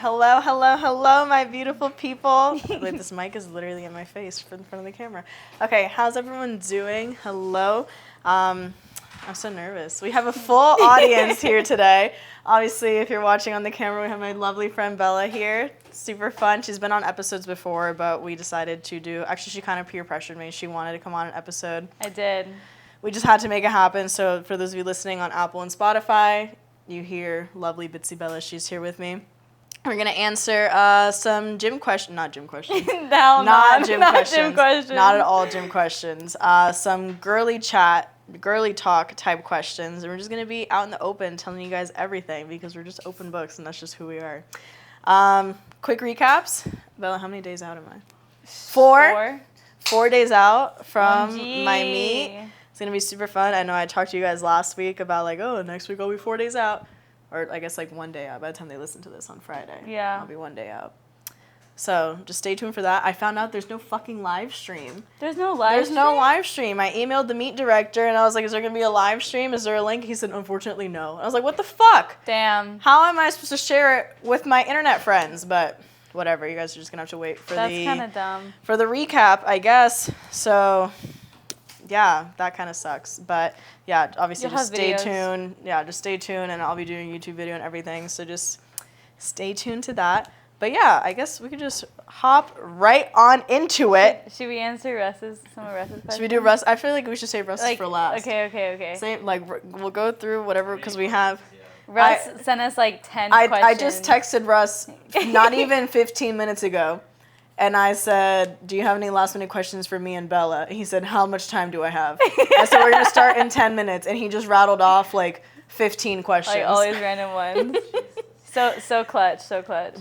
Hello, hello, hello, my beautiful people. Wait, this mic is literally in my face in front of the camera. Okay, how's everyone doing? Hello. I'm so nervous. We have a full audience here today. Obviously, if you're watching on the camera, we have my lovely friend Bella here. Super fun. She's been on episodes before, but we decided to do, actually she kind of peer pressured me. She wanted to come on an episode. I did. We just had to make it happen. So for those of you listening on Apple and Spotify, you hear lovely Bitsy Bella. She's here with me. We're going to answer some gym questions. Not gym questions. Not gym questions. Not at all gym questions. Some girly talk type questions. And we're just going to be out in the open telling you guys everything because we're just open books and that's just who we are. Quick recaps. Bella, how many days out am I? 4. 4 days out from my meet. It's going to be super fun. I know I talked to you guys last week about like, oh, next week I'll be 4 days out. Or I guess like 1 day out by the time they listen to this on Friday. Yeah. I'll be 1 day out. So just stay tuned for that. I found out there's no fucking live stream. There's no live stream? No live stream. I emailed the meet director and I was like, is there going to be a live stream? Is there a link? He said, unfortunately, no. I was like, what the fuck? Damn. How am I supposed to share it with my internet friends? But whatever. You guys are just going to have to wait for That's kind of dumb. For the recap, I guess. So yeah, that kind of sucks. But yeah, obviously just stay tuned. Yeah, just stay tuned and I'll be doing a YouTube video and everything. So just stay tuned to that. But yeah, I guess we could just hop right on into it. Should we answer some of Russ's questions? Should we do Russ? I feel like we should save Russ's for last. Okay. Same, we'll go through whatever because we have. Russ sent us like 10 questions. I just texted Russ not even 15 minutes ago. And I said, do you have any last minute questions for me and Bella? And he said, how much time do I have? I said, we're going to start in 10 minutes. And he just rattled off like 15 questions. Like all these random ones. So clutch.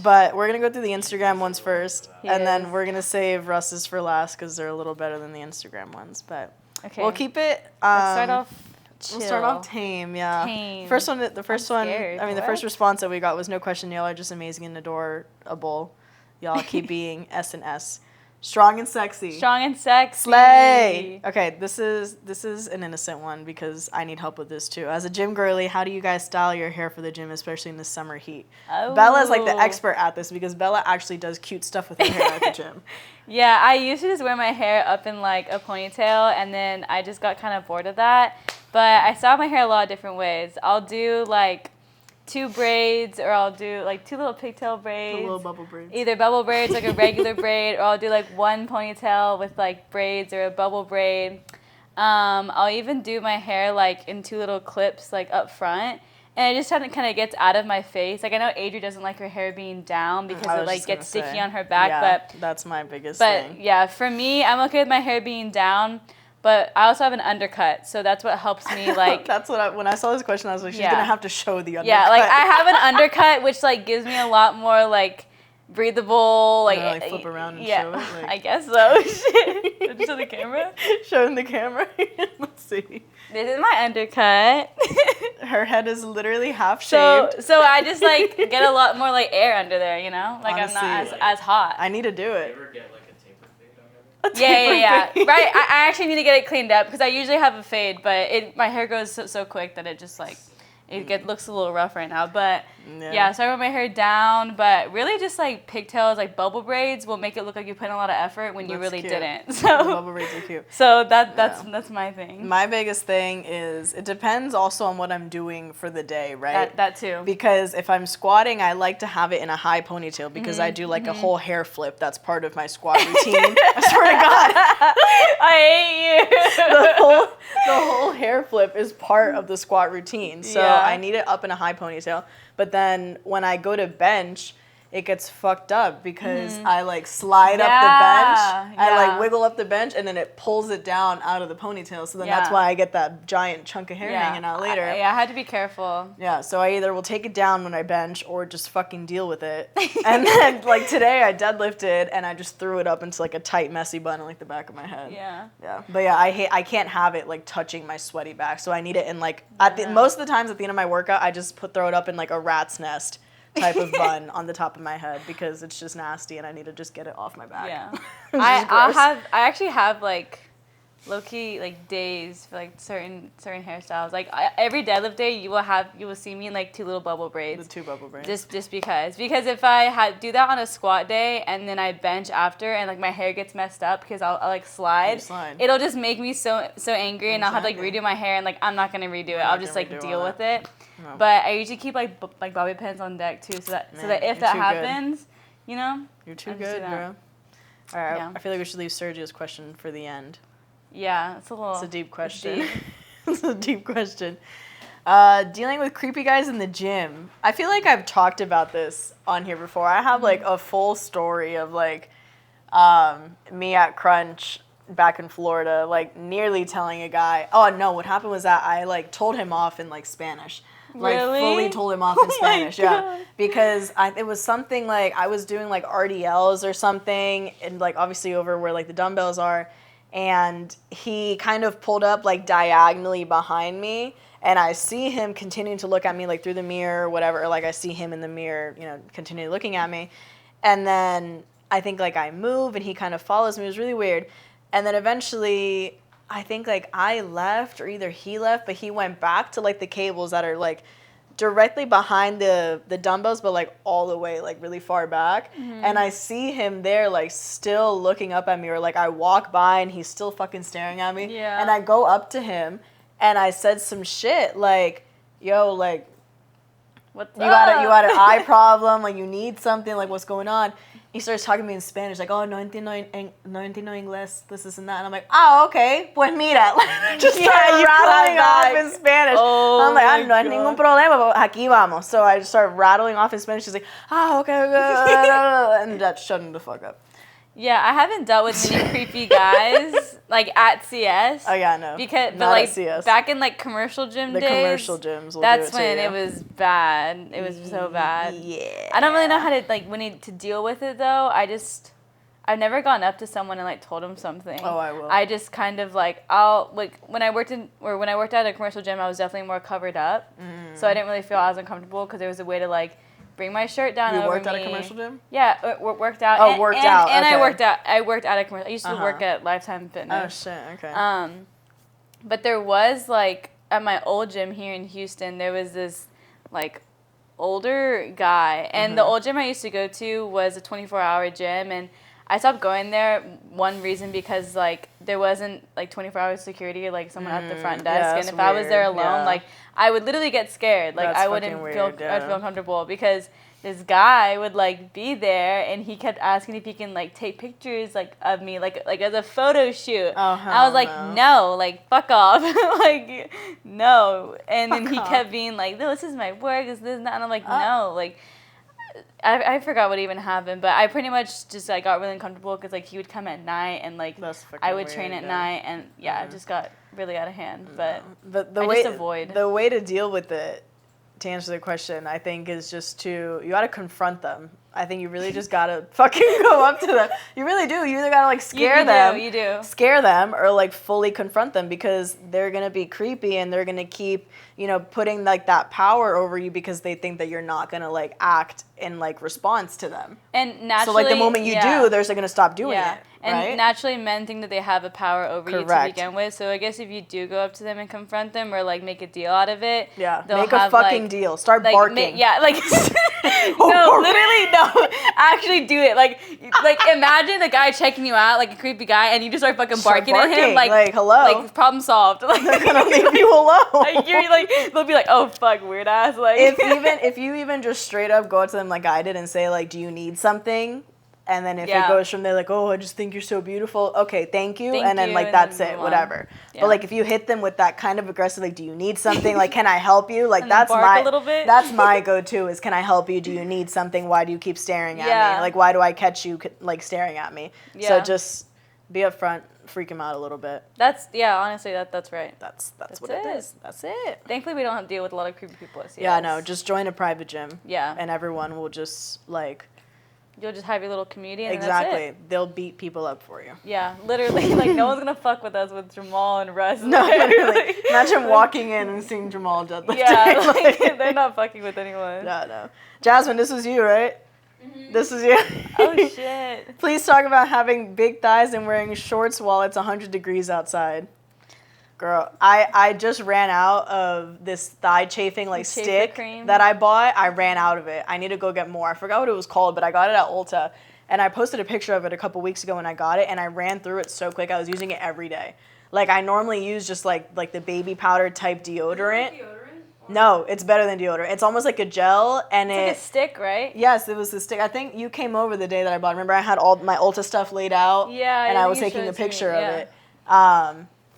But we're going to go through the Instagram ones first. And then we're going to save Russ's for last because they're a little better than the Instagram ones. But we'll keep it. Let's start off chill. We'll start off tame, yeah. Tame. The first response that we got was no question, y'all are just amazing and adorable. Y'all keep being S&S. Strong and sexy. Slay. Okay, this is an innocent one because I need help with this too. As a gym girly, how do you guys style your hair for the gym, especially in the summer heat? Oh. Bella's like the expert at this because Bella actually does cute stuff with her hair at the gym. Yeah, I used to just wear my hair up in like a ponytail and then I just got kind of bored of that. But I style my hair a lot of different ways. I'll do like 2 braids, or I'll do like 2 little pigtail braids. The little bubble braids. Either bubble braids, like a regular braid, or I'll do like 1 ponytail with like braids or a bubble braid. I'll even do my hair like in 2 little clips like up front. And it just kind of gets out of my face. Like I know Adri doesn't like her hair being down because it like gets sticky on her back. Yeah, but that's my biggest thing. But yeah, for me, I'm okay with my hair being down. But I also have an undercut, so that's what helps me, like... That's what when I saw this question, I was like, she's going to have to show the undercut. Yeah, like, I have an undercut, which, like, gives me a lot more, like, breathable, like... flip around and show it? Like... I guess so. Shit. Show the camera? Showing the camera? Let's see. This is my undercut. Her head is literally half shaved. So I just, like, get a lot more, like, air under there, you know? Like, honestly, I'm not as hot. I need to do it. Yeah. Right. I actually need to get it cleaned up because I usually have a fade, but my hair goes so quick that it just like looks a little rough right now. But yeah, so I wear my hair down, but really just like pigtails, like bubble braids will make it look like you put in a lot of effort when you really didn't. So the bubble braids are cute. So that's my thing. My biggest thing is it depends also on what I'm doing for the day, right? That too. Because if I'm squatting, I like to have it in a high ponytail because I do like a whole hair flip. That's part of my squat routine. I swear to God. I hate you. The whole hair flip is part of the squat routine. So I need it up in a high ponytail. But then when I go to bench, it gets fucked up because I like slide up the bench. I like wiggle up the bench and then it pulls it down out of the ponytail. So then that's why I get that giant chunk of hair hanging out later. I had to be careful. Yeah, so I either will take it down when I bench or just fucking deal with it. And then like today I deadlifted and I just threw it up into like a tight messy bun on like the back of my head. Yeah. But yeah, I can't have it like touching my sweaty back. So I need it in like most of the times at the end of my workout I just throw it up in like a rat's nest type of bun on the top of my head because it's just nasty and I need to just get it off my back. Yeah. I actually have like low-key like days for like certain hairstyles. Like every deadlift day you will see me in like 2 little bubble braids. The 2 bubble braids. Just because if I do that on a squat day and then I bench after and like my hair gets messed up because I'll like slide, it'll just make me so angry and I'll have to like redo my hair and like I'm not gonna redo it. I'll just like deal with it. No. But I usually keep like bobby pins on deck too, so that if that happens, you know, you're too good, bro. All right, yeah. I feel like we should leave Sergio's question for the end. Yeah, it's a deep question. It's a deep question. Dealing with creepy guys in the gym. I feel like I've talked about this on here before. I have like a full story of like me at Crunch back in Florida, like nearly telling a guy. Oh no, what happened was that I like told him off in like Spanish. Like really? Fully told him off in Spanish, yeah. Because it was something like I was doing like RDLs or something, and like obviously over where like the dumbbells are, and he kind of pulled up like diagonally behind me, and I see him continuing to look at me like through the mirror or whatever, or like I see him in the mirror, you know, continuing looking at me, and then I think like I move and he kind of follows me. It was really weird, and then eventually I think like I left or either he left, but he went back to like the cables that are like directly behind the dumbbells, but like all the way like really far back. Mm-hmm. And I see him there like still looking up at me, or like I walk by and he's still fucking staring at me. Yeah. And I go up to him and I said some shit like, yo, like you got an eye problem, like you need something, like what's going on? He starts talking to me in Spanish, like, oh, no entiendo inglés, this and that. And I'm like, oh, okay, pues mira. Like, just start rattling off in Spanish. Oh, I'm like, no hay ningún problema, aquí vamos. So I just start rattling off in Spanish. She's like, oh, okay. And that shut him the fuck up. Yeah, I haven't dealt with many creepy guys like at CS. Oh yeah, no. But like back in like commercial gym days. The commercial gyms. That's when it was bad. It was so bad. Yeah. I don't really know how to like to deal with it though. I've never gone up to someone and like told them something. Oh, I will. I just kind of like when I worked at a commercial gym, I was definitely more covered up, so I didn't really feel as uncomfortable because there was a way to like bring my shirt down over me. You worked at a commercial gym? Yeah, worked out. Oh, worked out. And okay. I worked at a commercial. I used to work at Lifetime Fitness. Oh shit. Okay. But there was like at my old gym here in Houston, there was this like older guy, and the old gym I used to go to was a 24-hour gym, and I stopped going there one reason because like there wasn't like 24-hour security or like someone at the front desk, and if I was there alone, like I would literally get scared. Like I wouldn't feel I'd feel uncomfortable because this guy would like be there and he kept asking if he can like take pictures like of me like as a photo shoot. Oh, I was like, no, like fuck off. Like no. And then he kept being like, no, this is my work, this and that, and I'm like, no, like I forgot what even happened, but I pretty much just like got really uncomfortable because like he would come at night and like I would train at night, and it just got really out of hand. But the way to deal with it, to answer the question, I think is just you gotta confront them. I think you really just gotta fucking go up to them. You really do. You either gotta like scare them, scare them, or like fully confront them, because they're gonna be creepy and they're gonna keep, you know, putting like that power over you because they think that you're not gonna like act in like response to them. And naturally, so like the moment you do, they're gonna stop doing it. And right? naturally, men think that they have a power over you to begin with. So I guess if you do go up to them and confront them, or like make a deal out of it, make a fucking deal. Start barking. No, literally, no. Actually, do it. Like imagine a guy checking you out, like a creepy guy, and you just start fucking barking at him, like hello, like problem solved. Like they're gonna leave you alone. Like you're like, they'll be like, oh fuck, weird ass. Like if you even just straight up go up to them like I did and say like, do you need something? And then if it goes from there, like, oh, I just think you're so beautiful. Okay, thank you. And then, like, that's it, whatever. Yeah. But, like, if you hit them with that kind of aggressive, like, do you need something? Like, can I help you? Like, that's my go-to is, can I help you? Do you need something? Why do you keep staring at me? Like, why do I catch you, like, staring at me? Yeah. So just be upfront, freak them out a little bit. Honestly, that's right. That's what it is. That's it. Thankfully, we don't have to deal with a lot of creepy people at CS. Yeah, no, just join a private gym. Yeah. And everyone will just, like... You'll just have your little community and exactly. That's it. They'll beat people up for you. Yeah, literally. Like, no one's going to fuck with us with Jamal and Russ. No, literally. Imagine walking in and seeing Jamal deadlifting. Yeah, like, they're not fucking with anyone. No. Jasmine, this was you, right? This is you. Oh, shit. Please talk about having big thighs and wearing shorts while it's 100 degrees outside. Girl, I just ran out of this thigh chafing stick cream that I bought. I ran out of it. I need to go get more. I forgot what it was called, but I got it at Ulta. And I posted a picture of it a couple weeks ago when I got it, and I ran through it so quick. I was using it every day. Like, I normally use just like the baby powder type deodorant. No, it's better than deodorant. It's almost like a gel, and it's like a stick, right? Yes, it was the stick. I think you came over the day that I bought it. Remember, I had all my Ulta stuff laid out, and I was taking a picture of it.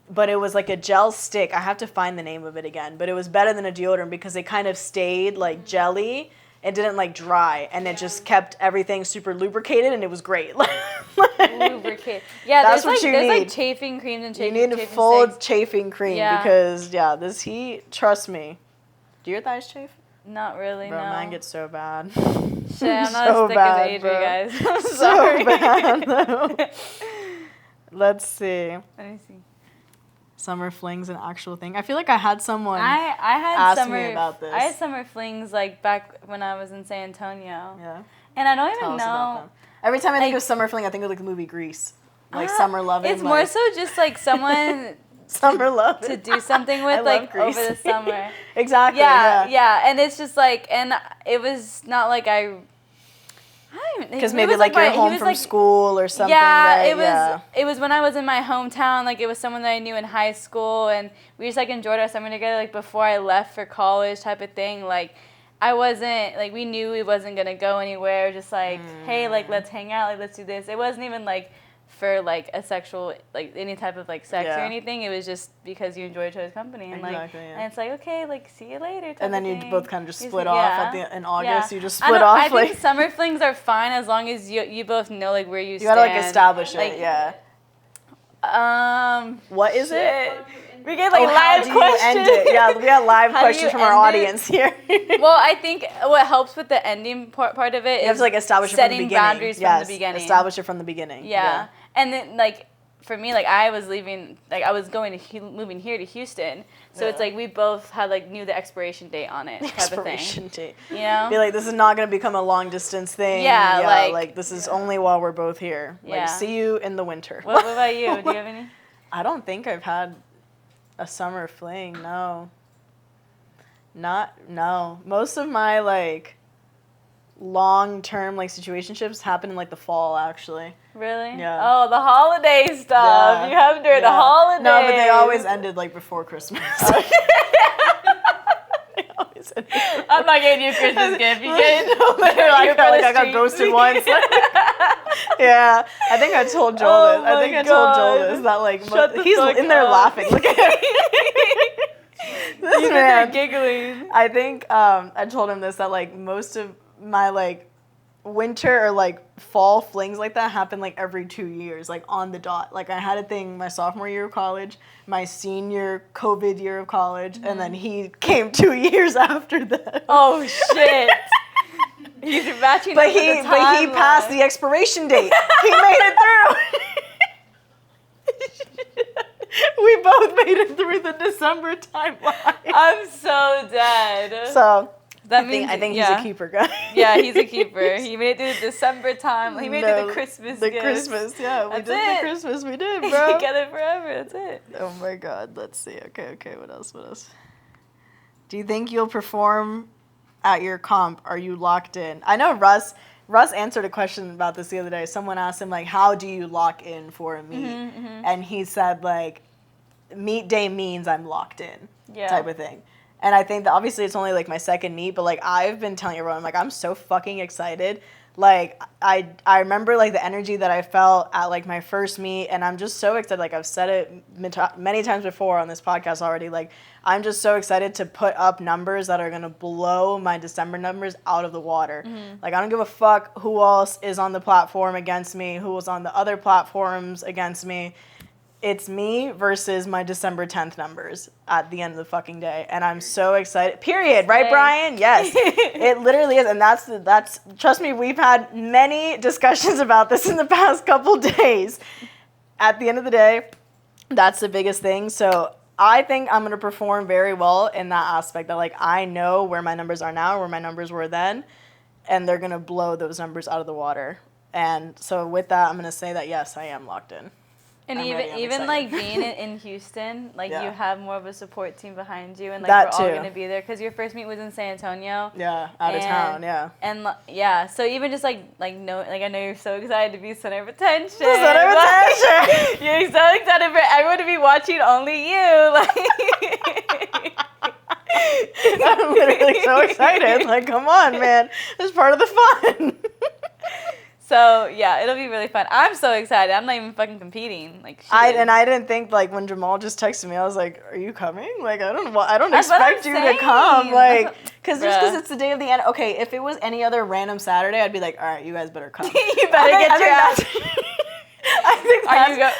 But it was like a gel stick. I have to find the name of it again. But it was better than a deodorant because it kind of stayed like jelly. It didn't like dry, and it just kept everything super lubricated, and it was great. Lubricate. Yeah, that's what you need. There's like chafing creams and chafing. You need a full chafing cream Yeah. because this heat. Trust me. Do your thighs chafe? Not really. Bro, no. mine gets so bad. Shit, I'm not So as thick bad, as Adri, bro. guys. I'm So sorry. bad though. Let's see. Let me see. Summer flings an actual thing. I feel like I had someone I had ask summer me about this. I had summer flings like back when I was in San Antonio. Yeah. And I don't Tell even us about know. them. Every time I think of summer fling, I think of like the movie Grease. Like summer loving. It's more so just like someone summer love to do something with like over the summer. Exactly. Yeah, and it's just like, and it was not like because maybe like you're home from school or something. Yeah, right? It was when I was in my hometown. Like it was someone that I knew in high school, and we just like enjoyed our summer together. Like before I left for college, type of thing. Like I wasn't like we knew we wasn't gonna go anywhere. Just like hey, like let's hang out, like let's do this. It wasn't even like for like a sexual like any type of like sex or anything. It was just because you enjoyed each other's company and and it's like okay, like see you later. And then you both kind of just split off in August. You just split off. I like think summer flings are fine as long as you both know like where you stand. You gotta like establish like, it. Yeah. What is it? We get like live how do questions. You end it? Yeah, we got live questions from our audience here. Well, I think what helps with the ending part of it is you have to like establish it from the beginning. Setting boundaries from the beginning. Establish it from the beginning. Yeah. And then like for me, like I was leaving, like I was going to moving here to Houston, so it's like we both had like knew the expiration date on it, type expiration of thing. date. You know, be like this is not gonna become a long distance thing. Yeah, like this is only while we're both here. Like see you in the winter. What about you? Do you have any? I don't think I've had a summer fling. No. Most of my like long-term like situationships happen in like the fall actually. Really? Yeah. Oh, the holiday stuff. Yeah. You have them during the holidays. No, but they always ended like before Christmas. I'm not getting you a Christmas gift. You get it? I got ghosted once. Yeah, I think I told Joel this. I think I told Joel this that like he's in there laughing. Look at him. This man giggling. I think I told him this that like most of my like winter or like fall flings like that happen like every 2 years, like on the dot. Like I had a thing my sophomore year of college, my senior COVID year of college, and then he came 2 years after that. Oh shit. He's matching but he passed the expiration date. He made it through. We both made it through the December timeline. I'm so dead. So that means I think he's a keeper guy. Yeah, he's a keeper. He made it through the December time. He made it through the Christmas. The Christmas, yeah. We did the Christmas. We did, He's bro. together forever. That's it. Oh my God. Let's see. Okay. What else? Do you think you'll perform at your comp? Are you locked in? I know Russ answered a question about this the other day. Someone asked him like, how do you lock in for a meet? And he said like, meet day means I'm locked in, type of thing. And I think that obviously it's only like my second meet, but like I've been telling everyone, I'm like, I'm so fucking excited. Like I remember like the energy that I felt at like my first meet, and I'm just so excited. Like I've said it many times before on this podcast already. Like I'm just so excited to put up numbers that are gonna blow my December numbers out of the water. Like I don't give a fuck who else is on the platform against me, who was on the other platforms against me. It's me versus my December 10th numbers at the end of the fucking day. And I'm so excited. Period. Right, Brian? Yes. It literally is. And that's trust me, we've had many discussions about this in the past couple days. At the end of the day, that's the biggest thing. So I think I'm going to perform very well in that aspect that like I know where my numbers are now, where my numbers were then. and they're going to blow those numbers out of the water. And so with that, I'm going to say that, yes, I am locked in. And I'm even like being in Houston, like Yeah. you have more of a support team behind you, and like That we're all too. gonna be there because your first meet was in San Antonio. Yeah, out of town, yeah. And yeah, so even just like I know you're so excited to be center of attention. Center of attention. You're so excited for everyone to be watching only you. Like I'm literally so excited. Like, come on, man, it's part of the fun. So yeah, it'll be really fun. I'm so excited. I'm not even fucking competing. Like I didn't think, like, when Jamal just texted me, I was like, "Are you coming?" Like, I don't expect you to come, like, because it's the day of the end. Okay, if it was any other random Saturday, I'd be like, "All right, you guys better come." You better get your ass. I think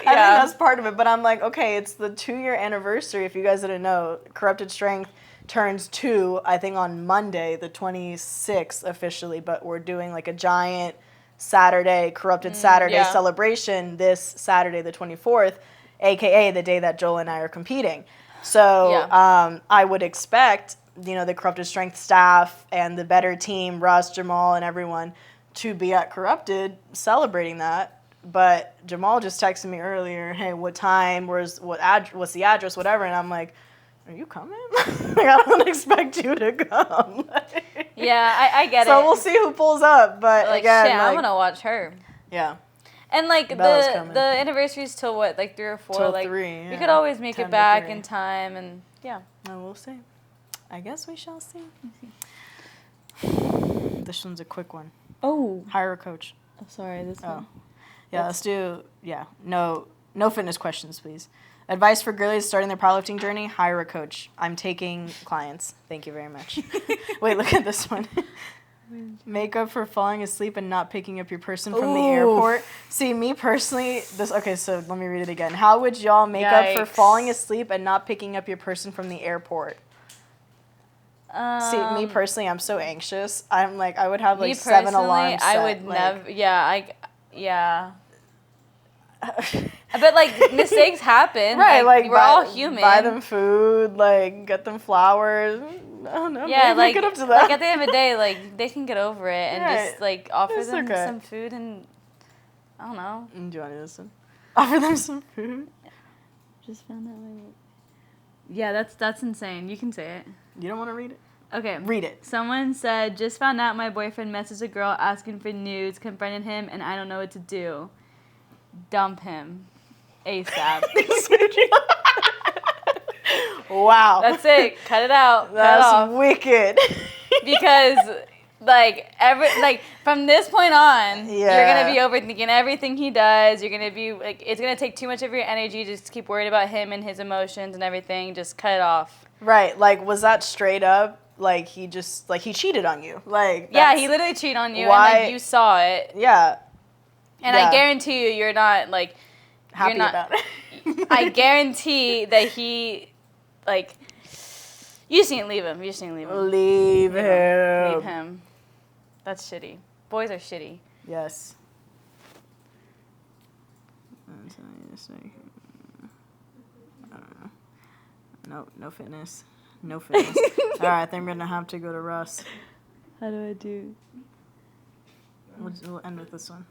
that's part of it. But I'm like, okay, it's the 2-year anniversary. If you guys didn't know, Corrupted Strength turns 2, I think, on Monday, the 26th officially. But we're doing like a giant Corrupted Saturday celebration this Saturday, the 24th, aka the day that Joel and I are competing. So I would expect, the Corrupted Strength staff and the better team, Russ, Jamal, and everyone, to be at Corrupted celebrating that. But Jamal just texted me earlier, hey, what time, what's the address, whatever, and I'm like, are you coming? Like, I don't expect you to come. Yeah, I get it. So we'll see who pulls up, but like, again, shit, I'm gonna watch her. Yeah. And like the anniversary's till what, like 3 or 4? Till like 3, yeah. We could always make it back in time, and yeah. And we'll see. I guess we shall see. This one's a quick one. Oh. Hire a coach. Oh, sorry, this one. Yeah, let's do. Yeah, no fitness questions, please. Advice for girlies starting their powerlifting journey: hire a coach. I'm taking clients. Thank you very much. Wait, look at this one. Makeup for falling asleep and not picking up your person from the airport. See, me personally, okay, so let me read it again. How would y'all make up for falling asleep and not picking up your person from the airport? See, me personally, I'm so anxious. I'm like, I would have like 7 alarms set. I would never. Yeah. But like mistakes happen. Right, like we're all human. Buy them food, like get them flowers. I don't know. Yeah, like get up to that. Like at the end of the day, like they can get over it and just like offer them some food and I don't know. Do you want to listen? Offer them some food. Just found out. Yeah, that's insane. You can say it. You don't want to read it? Okay. Read it. Someone said, just found out my boyfriend messaged a girl asking for nudes, confronted him, and I don't know what to do. Dump him. ASAP. Wow. That's it. Cut it out. That's wicked. Because from this point on, you're gonna be overthinking everything he does. You're gonna be like, it's gonna take too much of your energy just to keep worried about him and his emotions and everything. Just cut it off. Right. Like, was that straight up? Like, he cheated on you? Like, yeah, he literally cheated on you, and like you saw it. Yeah. And I guarantee you're not like happy about it. I guarantee that he, like, you just need to leave him. Leave him. That's shitty. Boys are shitty. Yes. I don't know. No fitness. No fitness. All right, I think I'm going to have to go to Russ. How do I do? We'll end with this one.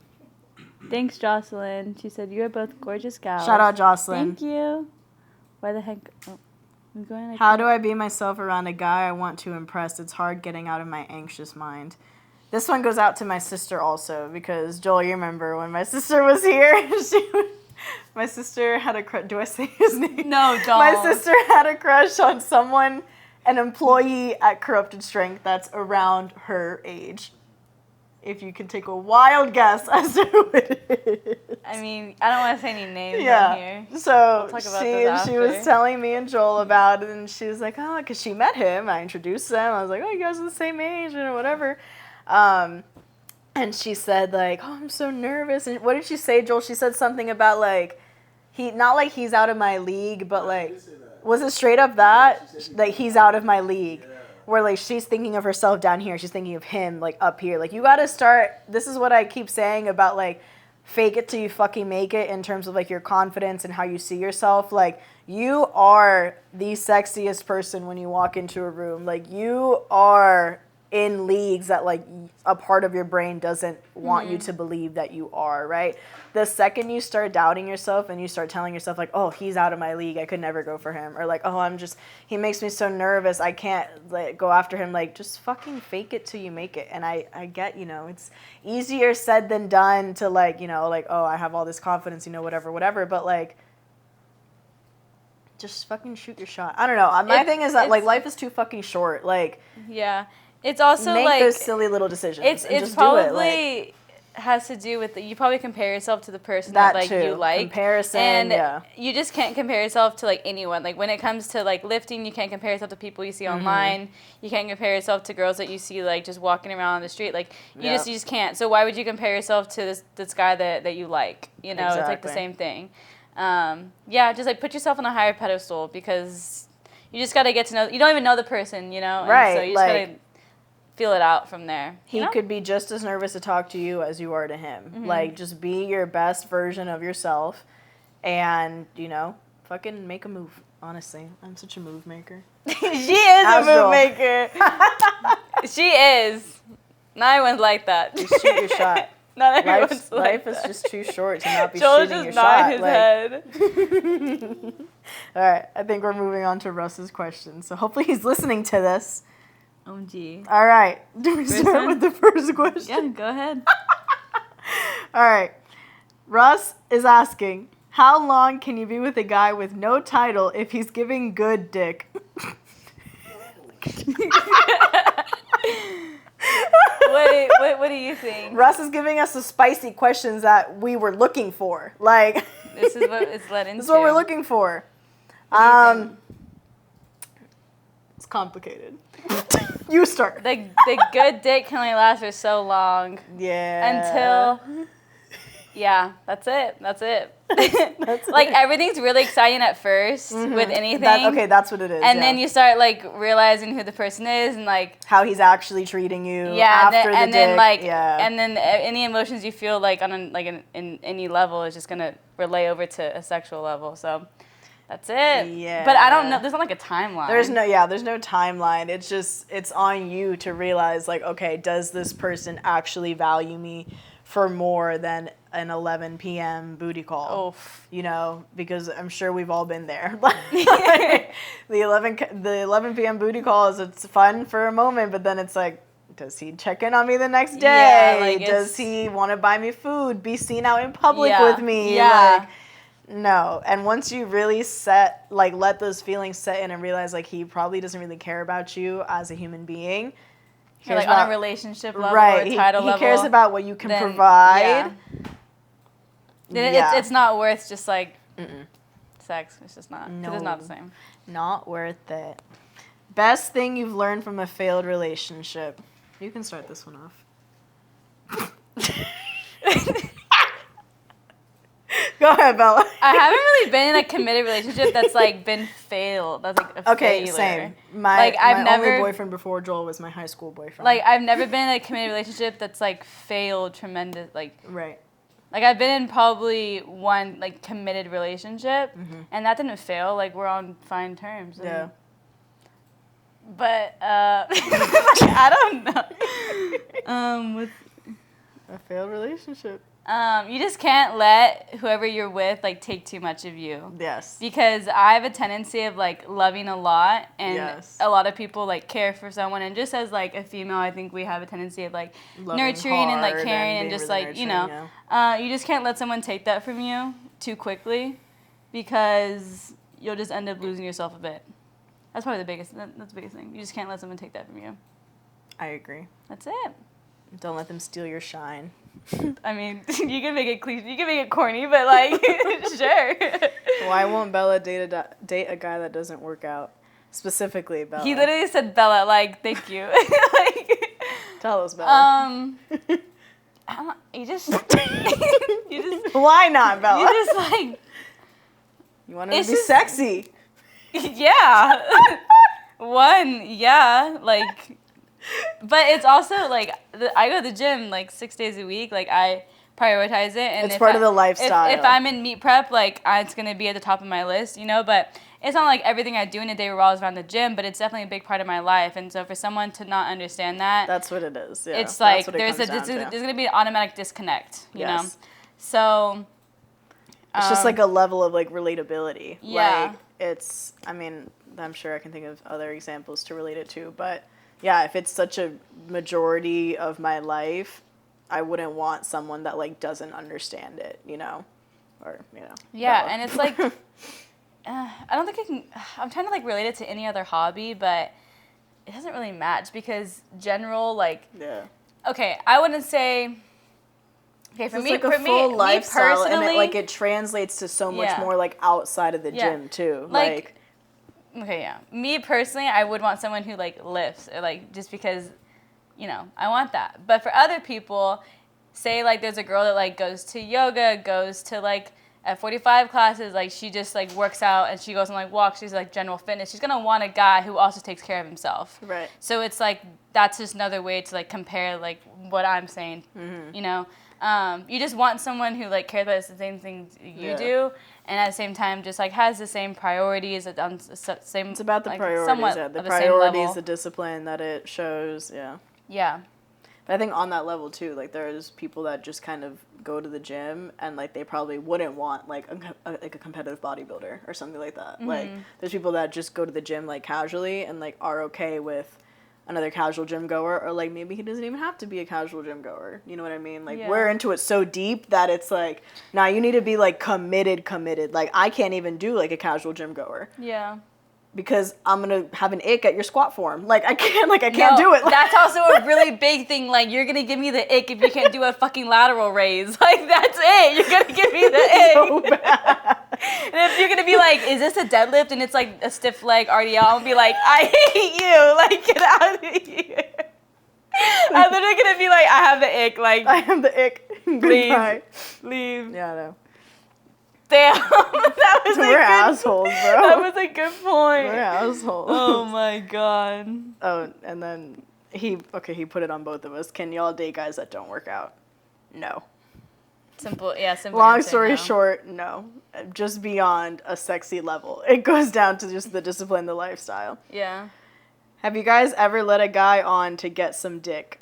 Thanks, Jocelyn. She said, you are both gorgeous gals. Shout out, Jocelyn. Thank you. Why the heck? Oh, I'm going. How do I be myself around a guy I want to impress? It's hard getting out of my anxious mind. This one goes out to my sister also, because, Joel, you remember when my sister was here? My sister had a crush. Do I say his name? No, don't. My sister had a crush on someone, an employee at Corrupted Strength that's around her age. If you can take a wild guess as to who it is. I mean, I don't want to say any names on here. So we'll talk about this after. She was telling me and Joel about it, and she was like, oh, because she met him. I introduced them. I was like, oh, you guys are the same age, or whatever. And she said, like, oh, I'm so nervous. And what did she say, Joel? She said something about, like, not like he's out of my league, but, like, was it straight up that? Like, he's out of my league. Where, like, she's thinking of herself down here. She's thinking of him, like, up here. Like, you got to start. This is what I keep saying about, like, fake it till you fucking make it in terms of, like, your confidence and how you see yourself. Like, you are the sexiest person when you walk into a room. Like, you are in leagues that like a part of your brain doesn't want you to believe that you are, right? The second you start doubting yourself and you start telling yourself like, oh, he's out of my league, I could never go for him, or like, oh, he makes me so nervous, I can't like go after him, like just fucking fake it till you make it. And I get, it's easier said than done to like, like, oh, I have all this confidence, whatever, but like just fucking shoot your shot. I don't know. My thing is that like life is too fucking short. Like, yeah. It's also make like those silly little decisions. It's just probably do it. Like, has to do with you probably compare yourself to the person that like too. You like. Comparison, and you just can't compare yourself to like anyone. Like when it comes to like lifting, you can't compare yourself to people you see online. You can't compare yourself to girls that you see like just walking around on the street. Like you just can't. So why would you compare yourself to this guy that you like? Exactly. It's like the same thing. Just like put yourself on a higher pedestal because you just gotta get to know. You don't even know the person, and right? So you just gotta feel it out from there. He could be just as nervous to talk to you as you are to him. Like, just be your best version of yourself and, fucking make a move. Honestly, I'm such a move maker. She is a move maker. She is. Not everyone's like that. Just shoot your shot. Not everyone's life is just too short to not be Joel shooting your shot. His head. All right, I think we're moving on to Russ's question. So hopefully he's listening to this. OMG. All right. Do we start with the first question? Yeah, go ahead. All right. Russ is asking, how long can you be with a guy with no title if he's giving good dick? What do you think? Russ is giving us the spicy questions that we were looking for. Like, this is what it's led into. This is what we're looking for. It's complicated. You start. The good dick can only last for so long. Yeah. Until. Yeah, that's it. That's like everything's really exciting at first with anything. That's what it is. And then you start like realizing who the person is and like how he's actually treating you. Yeah, after and the then dick. like yeah. And then any emotions you feel like on in any level is just gonna relay over to a sexual level. So that's it. Yeah. But I don't know. There's not like a timeline. There's no timeline. It's on you to realize like, okay, does this person actually value me for more than an 11 p.m. booty call? Oof. Because I'm sure we've all been there. The 11 p.m. booty call it's fun for a moment, but then it's like, does he check in on me the next day? Yeah, like does he want to buy me food? Be seen out in public with me? Yeah. Like, no. And once you really let those feelings set in and realize like he probably doesn't really care about you as a human being. Or like on a relationship level right. or a title level. He cares about what you can provide. Yeah. It's not worth just like sex. It's just not. No. It's not the same. Not worth it. Best thing you've learned from a failed relationship. You can start this one off. Go ahead, Bella. I haven't really been in a committed relationship that's like been failed. That's like a failure. Same. My only boyfriend before Joel was my high school boyfriend. Like I've never been in a committed relationship that's like failed tremendous. Like right. Like I've been in probably one like committed relationship, and that didn't fail. Like we're on fine terms. Yeah. But I don't know. What's a failed relationship? You just can't let whoever you're with like take too much of you. Yes. Because I have a tendency of like loving a lot, and yes. a lot of people like care for someone, and just as like a female, I think we have a tendency of like loving nurturing and like caring and just really like you just can't let someone take that from you too quickly, because you'll just end up losing yourself a bit. That's probably that's the biggest thing. You just can't let someone take that from you. I agree. That's it. Don't let them steal your shine. I mean, you can make it cliche, you can make it corny, but like, sure. Why won't Bella date a guy that doesn't work out? Specifically, Bella. He literally said Bella, like, thank you. Like, tell us, Bella. You just. Why not, Bella? You just like. You want him to be sexy. Yeah. One, yeah, like. But it's also like I go to the gym like 6 days a week. Like I prioritize it, and it's part of the lifestyle. If I'm in meet prep, like it's gonna be at the top of my list, you know. But it's not like everything I do in a day revolves around the gym, but it's definitely a big part of my life. And so for someone to not understand that, that's what it is. Yeah, it's like there's gonna be an automatic disconnect, you know. So it's just like a level of like relatability. Yeah. Like it's. I mean, I'm sure I can think of other examples to relate it to, but yeah, if it's such a majority of my life, I wouldn't want someone that like doesn't understand it, you know, or you know. Yeah, and it's like, I don't think I can. I'm trying to like relate it to any other hobby, but it doesn't really match because general like. Yeah. Okay, I wouldn't say. Okay, for me, like a full lifestyle, personally, and it translates to so much more like outside of the gym too, like. Okay, yeah. Me personally, I would want someone who like lifts or like just because, you know, I want that. But for other people, say like there's a girl that like goes to yoga, goes to like F45 classes, like she just like works out and she goes on like walks, she's like general fitness. She's gonna want a guy who also takes care of himself. Right. So it's like that's just another way to like compare like what I'm saying, you know. You just want someone who like cares about the same things you do, and at the same time just like has the same priorities. Same. It's about the like, priorities. Yeah, the priorities, the discipline that it shows. Yeah. Yeah. But I think on that level too, like there's people that just kind of go to the gym and like they probably wouldn't want like a competitive bodybuilder or something like that. Like there's people that just go to the gym like casually and like are okay with another casual gym goer, or like maybe he doesn't even have to be a casual gym goer. You know what I mean? Like we're into it so deep that it's like, nah, you need to be like committed. Like I can't even do like a casual gym goer. Yeah. Because I'm gonna have an ick at your squat form. Like I can't do it. That's also a really big thing. Like you're gonna give me the ick if you can't do a fucking lateral raise. Like that's it. You're gonna give me the ick. So bad. And if you're gonna be like, is this a deadlift? And it's like a stiff leg RDL, I'll be like, I hate you. Like get out of here. I'm literally gonna be like, I have the ick. Like I have the ick. Leave. Yeah, I know. Damn, that was we're assholes, bro. That was a good point. We're assholes. Oh my god. Oh, and then he put it on both of us. Can y'all date guys that don't work out? No. Simple. Long story short, no. Just beyond a sexy level. It goes down to just the discipline, the lifestyle. Yeah. Have you guys ever let a guy on to get some dick?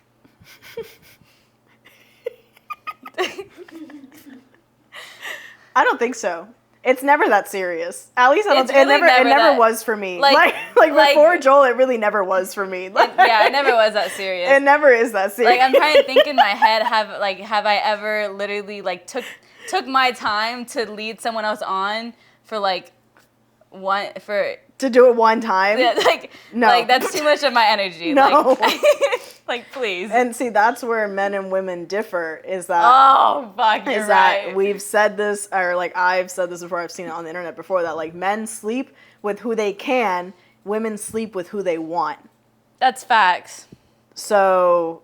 I don't think so. It's never that serious. At least it never was for me. Like before Joel, it really never was for me. Like, it never was that serious. It never is that serious. Like I'm trying to think in my head, have I ever literally like took my time to lead someone else on for like to do it one time? Yeah, like no. Like that's too much of my energy. No. Like please. And see, that's where men and women differ. Is that? Oh fuck, you're right. We've said this, or like I've said this before. I've seen it on the internet before. That like men sleep with who they can, women sleep with who they want. That's facts. So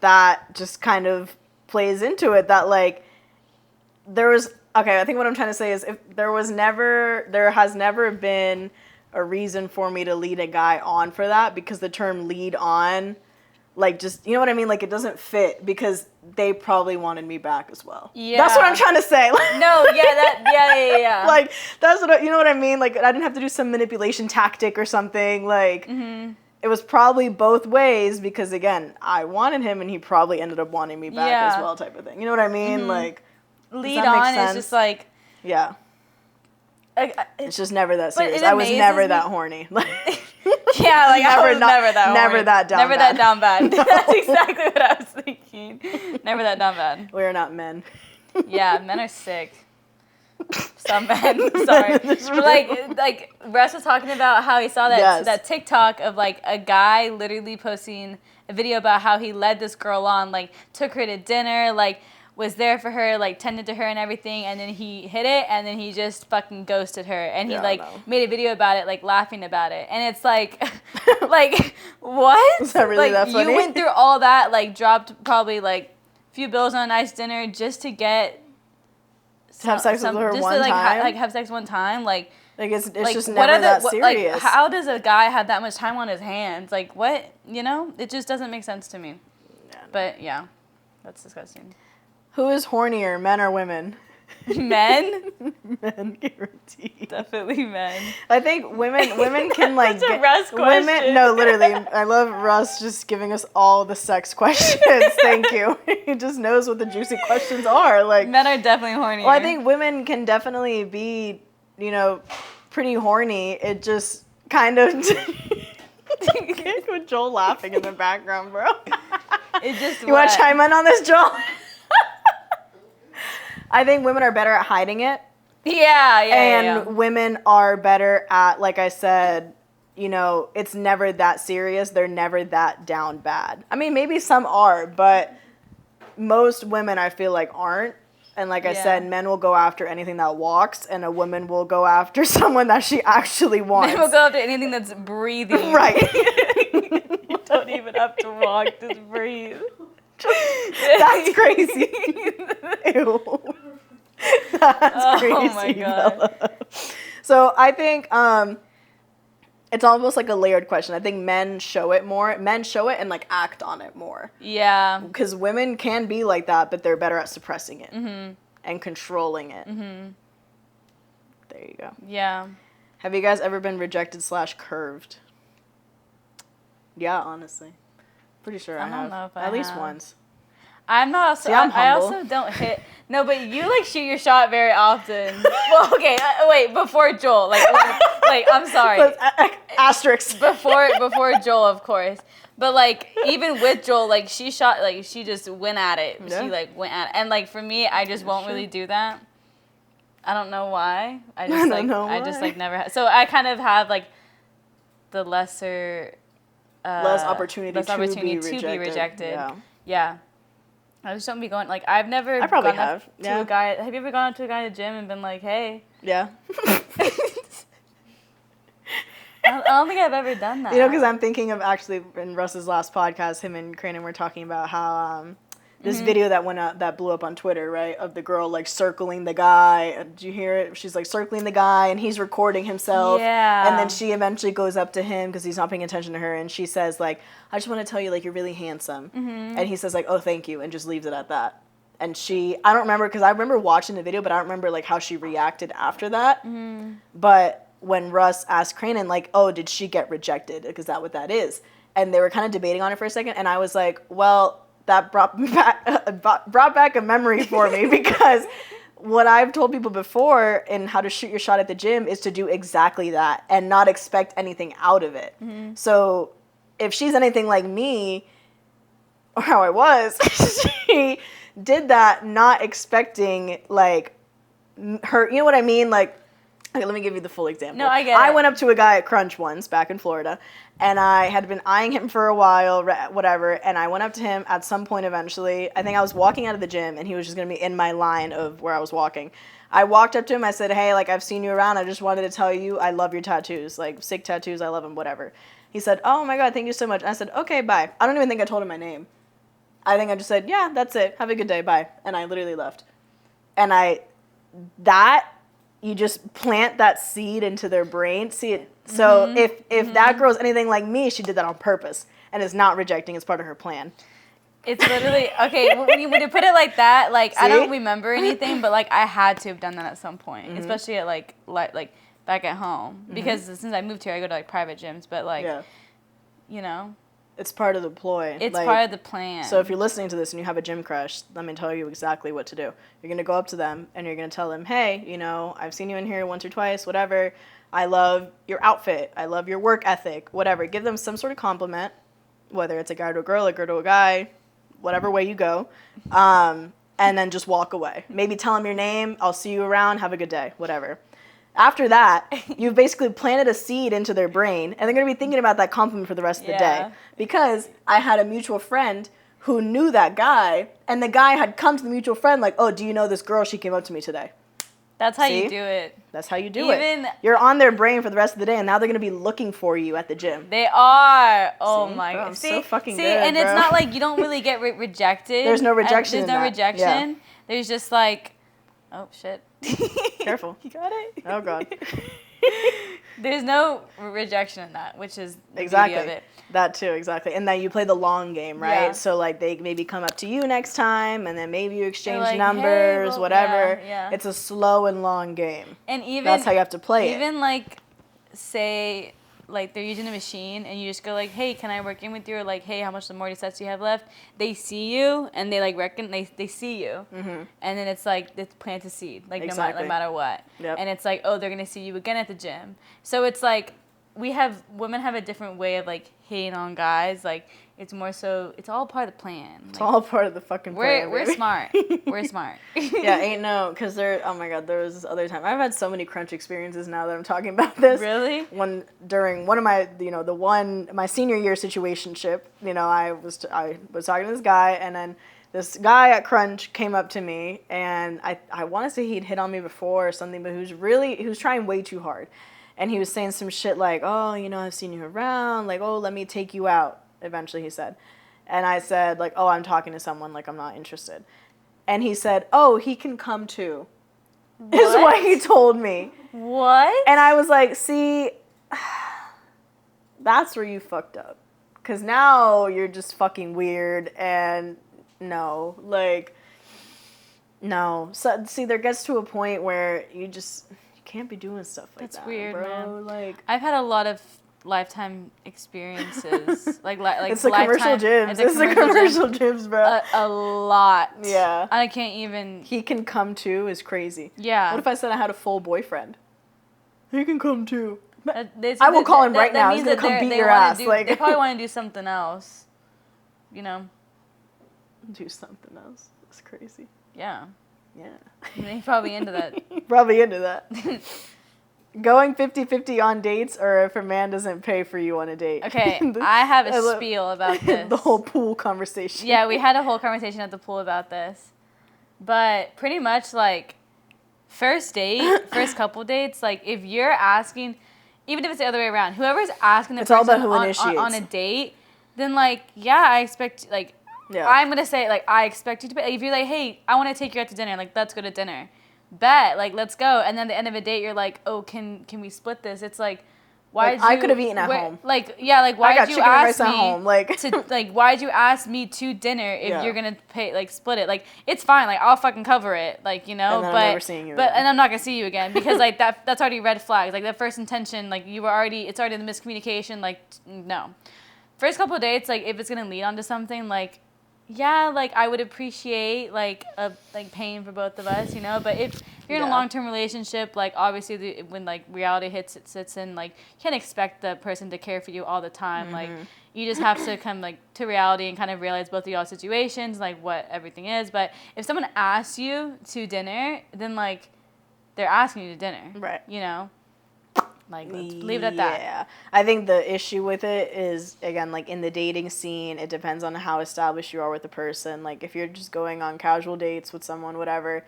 that just kind of plays into it. That like I think what I'm trying to say is if there has never been a reason for me to lead a guy on for that, because the term lead on, like, just, you know what I mean? Like, it doesn't fit because they probably wanted me back as well. Yeah. That's what I'm trying to say. No, yeah. Like, that's what, you know what I mean? Like, I didn't have to do some manipulation tactic or something. Like, it was probably both ways because, again, I wanted him and he probably ended up wanting me back as well, type of thing. You know what I mean? Like, lead on is just like... Yeah. It's just never that serious. I was never that horny. Yeah, like I was never that horny. Never that down bad. Never that down bad. No. That's exactly what I was thinking. Never that down bad. We're not men. Yeah, men are sick. Some men, sorry. Like Russ was talking about how he saw that TikTok of like a guy literally posting a video about how he led this girl on, like took her to dinner, like was there for her, like tended to her and everything, and then he hit it, and then he just fucking ghosted her, and he made a video about it, like laughing about it, and it's like, like what? Is that really that funny? You went through all that, like dropped probably like a few bills on a nice dinner just to get have sex with her just one to, like, time, have sex one time, like Like, it's like, just never that serious. Like, how does a guy have that much time on his hands? Like, what? You know? It just doesn't make sense to me. Yeah, no. But, yeah. That's disgusting. Who is hornier, men or women? Men? Men, guaranteed. Definitely men. I think women can like That's a Russ question. Women, no, literally. I love Russ just giving us all the sex questions. Thank you. He just knows what the juicy questions are. Like, men are definitely horny. Well, I think women can definitely be, you know, pretty horny. It just kind of with Joel laughing in the background, bro. It just You want to chime in on this, Joel? I think women are better at hiding it. Yeah. And women are better at, like I said, you know, it's never that serious. They're never that down bad. I mean, maybe some are, but most women I feel like aren't. And like I said, men will go after anything that walks, and a woman will go after someone that she actually wants. Men will go after anything that's breathing. Right. You don't even have to walk, just breathe. That's crazy. Ew. That's crazy. Oh my God. Bella. So I think it's almost like a layered question. I think men show it more. Men show it and like act on it more. Yeah. Because women can be like that, but they're better at suppressing it and controlling it. Mm-hmm. There you go. Yeah. Have you guys ever been rejected / curved? Yeah, honestly. Pretty sure I have. I don't know if I At least have. once. I'm not also. See, I'm I humble. also don't hit. No, but you like shoot your shot very often. Well, okay. Wait, before Joel. Like I'm sorry. Asterisk. Before Joel, of course. But like even with Joel, like she shot, like she just went at it. Yeah. She like went at it. And like for me, I just won't really do that. I don't know why. I just like never. So I kind of have like the lesser. Less opportunity to be rejected. Yeah. I just don't be going, like, I've never I probably gone up to a guy. Have you ever gone up to a guy at the gym and been like, hey? Yeah. I don't think I've ever done that. You know, because I'm thinking of actually in Russ's last podcast, him and Cranen were talking about how this video that went up, that blew up on Twitter, right, of the girl like circling the guy. Did you hear it? She's like circling the guy and he's recording himself. Yeah. And then she eventually goes up to him because he's not paying attention to her, and she says like, I just want to tell you like you're really handsome. And he says like, oh, thank you, and just leaves it at that. And I don't remember, because I remember watching the video, but I don't remember like how she reacted after that. But when Russ asked Cranen like, oh, did she get rejected? Because that's what that is. And they were kind of debating on it for a second, and I was like, well, that brought back a memory for me, because what I've told people before in how to shoot your shot at the gym is to do exactly that and not expect anything out of it. So if she's anything like me, or how I was, she did that not expecting like her, you know what I mean? Like, okay, let me give you the full example. No, I get it. I went up to a guy at Crunch once back in Florida, and I had been eyeing him for a while, whatever, and I went up to him at some point eventually. I think I was walking out of the gym, and he was just going to be in my line of where I was walking. I walked up to him, I said, hey, like, I've seen you around, I just wanted to tell you I love your tattoos, like, sick tattoos, I love them, whatever. He said, oh my God, thank you so much. And I said, okay, bye. I don't even think I told him my name. I think I just said, yeah, that's it, have a good day, bye. And I literally left. And you just plant that seed into their brain. See it. So if that girl's anything like me, she did that on purpose and is not rejecting as part of her plan. It's literally, okay, when you put it like that, like, see? I don't remember anything, but like I had to have done that at some point, especially at like back at home, because since I moved here, I go to like private gyms, but like, you know. It's part of the ploy. It's like, part of the plan. So if you're listening to this and you have a gym crush, let me tell you exactly what to do. You're going to go up to them and you're going to tell them, hey, you know, I've seen you in here once or twice, whatever. I love your outfit. I love your work ethic, whatever. Give them some sort of compliment, whether it's a guy to a girl to a guy, whatever way you go. And then just walk away. Maybe tell them your name. I'll see you around. Have a good day, whatever. After that, you've basically planted a seed into their brain, and they're going to be thinking about that compliment for the rest of the day. Because I had a mutual friend who knew that guy, and the guy had come to the mutual friend like, oh, do you know this girl? She came up to me today. That's how you do it. That's how you do it. You're on their brain for the rest of the day, and now they're going to be looking for you at the gym. They are. Oh, my God. I'm so fucking good, and bro. It's not like you don't really get rejected. There's no rejection There's no rejection. Yeah. There's just like, oh, shit. Careful. You got it? Oh, God. There's no rejection in that, which is the exactly beauty of it. That too, exactly. And then you play the long game, right? Yeah. So like they maybe come up to you next time, and then maybe you exchange like, numbers, hey, whatever. Yeah. It's a slow and long game. And even that's how you have to play it. Even like, say, like they're using a machine, and you just go like, hey, can I work in with you? Or like, hey, how much more sets do you have left? They see you, and they like they see you, and then it's like it's plant a seed, like exactly. no matter what. Yep. And it's like, oh, they're gonna see you again at the gym. So it's like women have a different way of like hating on guys. Like it's more so it's all part of the plan. It's all part of the fucking plan. We're smart. We're smart. Yeah, ain't no, because oh my God, there was this other time. I've had so many crunch experiences now that I'm talking about this. Really? During one of my, my senior year situationship, I was talking to this guy, and then this guy at Crunch came up to me, and I want to say he'd hit on me before or something, but he was trying way too hard. And he was saying some shit like, oh, I've seen you around, like, oh, let me take you out, eventually he said. And I said, like, oh, I'm talking to someone, like, I'm not interested. And he said, oh, he can come too, is what he told me. What? And I was like, see, that's where you fucked up. Because now you're just fucking weird, and no. So, see, there gets to a point where you can't be doing stuff like that. That's weird, bro. man. Like, I've had a lot of lifetime experiences. like it's the commercial gyms. It's the commercial gyms, bro. A lot. Yeah. I can't even. He can come too is crazy. Yeah. What if I said I had a full boyfriend? He can come too. I will call him right now. He's gonna come beat your ass. They probably want to do something else. Do something else. That's crazy. Yeah. Yeah. I mean, he's probably into that. Probably into that. Going 50-50 on dates, or if a man doesn't pay for you on a date. Okay, I have a spiel about this. The whole pool conversation. Yeah, we had a whole conversation at the pool about this. But pretty much, like, first couple dates, like, if you're asking, even if it's the other way around, whoever's asking the person on a date, then, like, yeah, I expect, like, yeah. I'm going to say, like, I expect you to pay. Like, if you're like, hey, I want to take you out to dinner, like, let's go to dinner. Bet, like, let's go. And then at the end of a date, you're like, oh, can we split this? It's like, I could have eaten at home. Like, yeah, like, why'd you ask me at home? why'd you ask me to dinner if you're gonna pay, like, split it? Like, it's fine, like, I'll fucking cover it, like, And then I'm never seeing you again. And I'm not gonna see you again because, like, that's already red flags. Like, the first intention, like, it's already the miscommunication. Like, no. First couple of dates, like, if it's gonna lead on to something, like, yeah, like, I would appreciate, like, paying for both of us, But if you're in a long-term relationship, like, obviously, when, like, reality sits in, like, you can't expect the person to care for you all the time. Mm-hmm. Like, you just have to come, like, to reality and kind of realize both of y'all's situations, like, what everything is. But if someone asks you to dinner, then, like, they're asking you to dinner. Right. Like, let's leave it at that. Yeah. I think the issue with it is, again, like, in the dating scene, it depends on how established you are with the person. Like, if you're just going on casual dates with someone, whatever,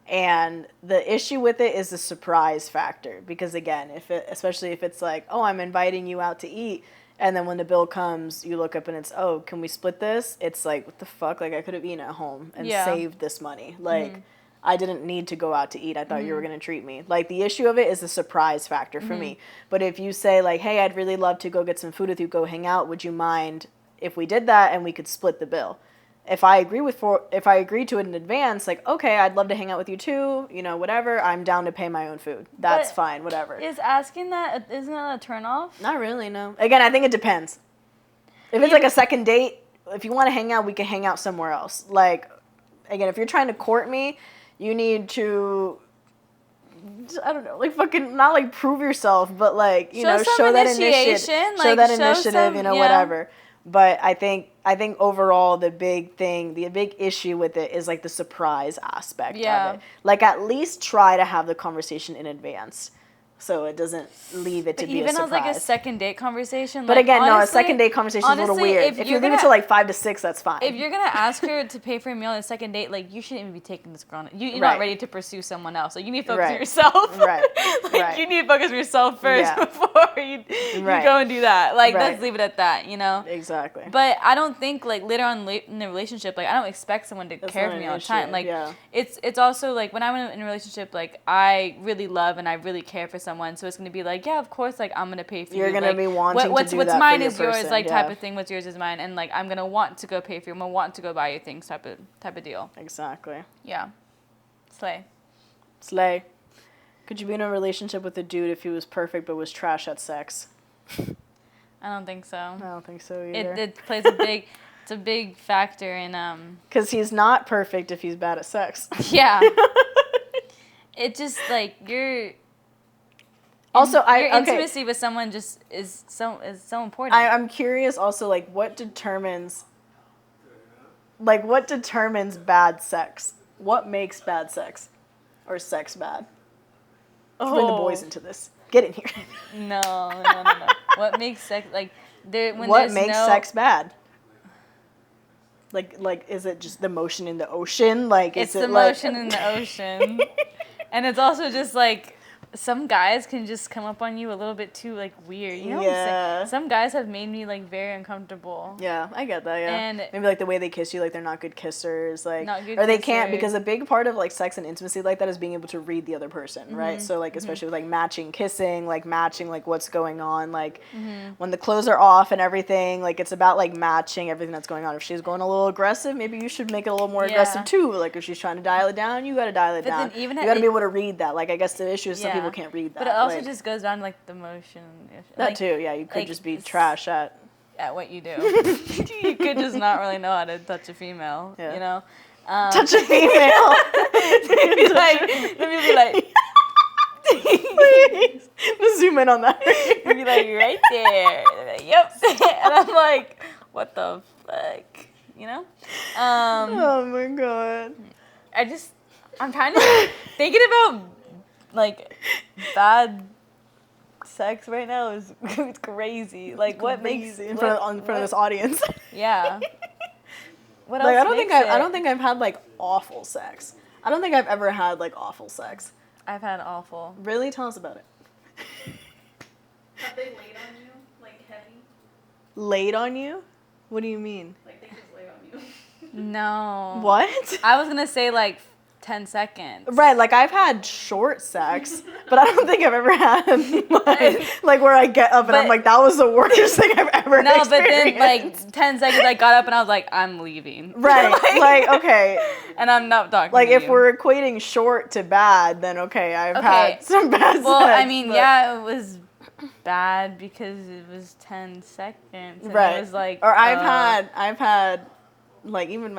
and the issue with it is the surprise factor. Because, again, especially if it's like, oh, I'm inviting you out to eat, and then when the bill comes, you look up and it's, oh, can we split this? It's like, what the fuck? Like, I could have eaten at home and saved this money. Like, I didn't need to go out to eat. I thought you were going to treat me. Like, the issue of it is the surprise factor for me. But if you say, like, hey, I'd really love to go get some food with you, go hang out, would you mind if we did that and we could split the bill? If I agree to it in advance, like, okay, I'd love to hang out with you too, whatever, I'm down to pay my own food. That's fine, whatever. Is asking that, isn't that a turnoff? Not really, no. Again, I think it depends. If it's like a second date, if you want to hang out, we can hang out somewhere else. Like, again, if you're trying to court me, you need to, I don't know, like, fucking, not, like, prove yourself, but, like, show that initiative, whatever. But I think overall the big issue with it is, like, the surprise aspect of it. Like, at least try to have the conversation in advance, so it doesn't leave it to be a surprise. Even as, like, a second date conversation. But again, honestly, no, a second date conversation is a little weird. If you leave it to, like, 5 to 6, that's fine. If you're gonna ask her to pay for a meal on a second date, like, you shouldn't even be taking this girl. You're not ready to pursue someone else. Like, you need to focus on yourself. You need to focus on yourself first before you go and do that. Like, let's leave it at that. Exactly. But I don't think, like, later on in the relationship, like, I don't expect someone to care for me all the time. Like, it's also, like, when I'm in a relationship, like, I really love and I really care for someone, so it's gonna be like, yeah, of course, like I'm gonna pay for you. You're gonna like, be wanting what's to do what's that mine for is your yours, person, like yeah. type of thing. What's yours is mine, and like I'm gonna want to go pay for you. I'm gonna want to go buy you things, type of deal. Exactly. Yeah, Slay. Could you be in a relationship with a dude if he was perfect but was trash at sex? I don't think so. I don't think so either. It plays a big, it's a big factor in Because he's not perfect if he's bad at sex. Yeah. It just like your intimacy with someone just is so important. I'm curious also, like what determines bad sex? What makes bad sex? Or sex bad? Let's bring the boys into this. Get in here. No. What makes sex like what makes sex bad? Like is it just the motion in the ocean? Like it's is the motion in the ocean. And it's also just like some guys can just come up on you a little bit too like weird. You know what I'm saying? Some guys have made me like very uncomfortable. Yeah, I get that, yeah. And maybe like the way they kiss you, like they're not good kissers, like not good or they kissers. can't, because a big part of like sex and intimacy like that is being able to read the other person, right? So like especially with like matching kissing, like matching like what's going on, like when the clothes are off and everything, like it's about like matching everything that's going on. If she's going a little aggressive, maybe you should make it a little more aggressive too. Like if she's trying to dial it down, you gotta dial it down. Then even you gotta be able to read that. Like I guess the issue is some people can't read that. But it also just goes down to like the motion. That like, too, yeah. You could like, just be trash at what you do. You could just not really know how to touch a female, you know? Touch a female. Let me be like, Let's zoom in on that. be like, right there. Like, yep. And I'm like, what the fuck? You know? Oh my god. I'm kind of thinking about like bad sex right now is it's crazy. Like what makes in front of this audience? Yeah. What like else? I don't think I've had like awful sex. I don't think I've ever had like awful sex. I've had awful. Really? Tell us about it. Have they laid on you like heavy? Laid on you? What do you mean? Like they just lay on you? No. What? I was gonna say like 10 seconds. Right, like I've had short sex, but I don't think I've ever had like where I get up and I'm like, that was the worst thing I've ever experienced. No, but then like 10 seconds I got up and I was like, I'm leaving. Right, like okay. And I'm not talking like to if you. we're equating short to bad, then okay, I've had some bad sex. Well, I mean, yeah, it was bad because it was 10 seconds. And right. It was like, or I've had like even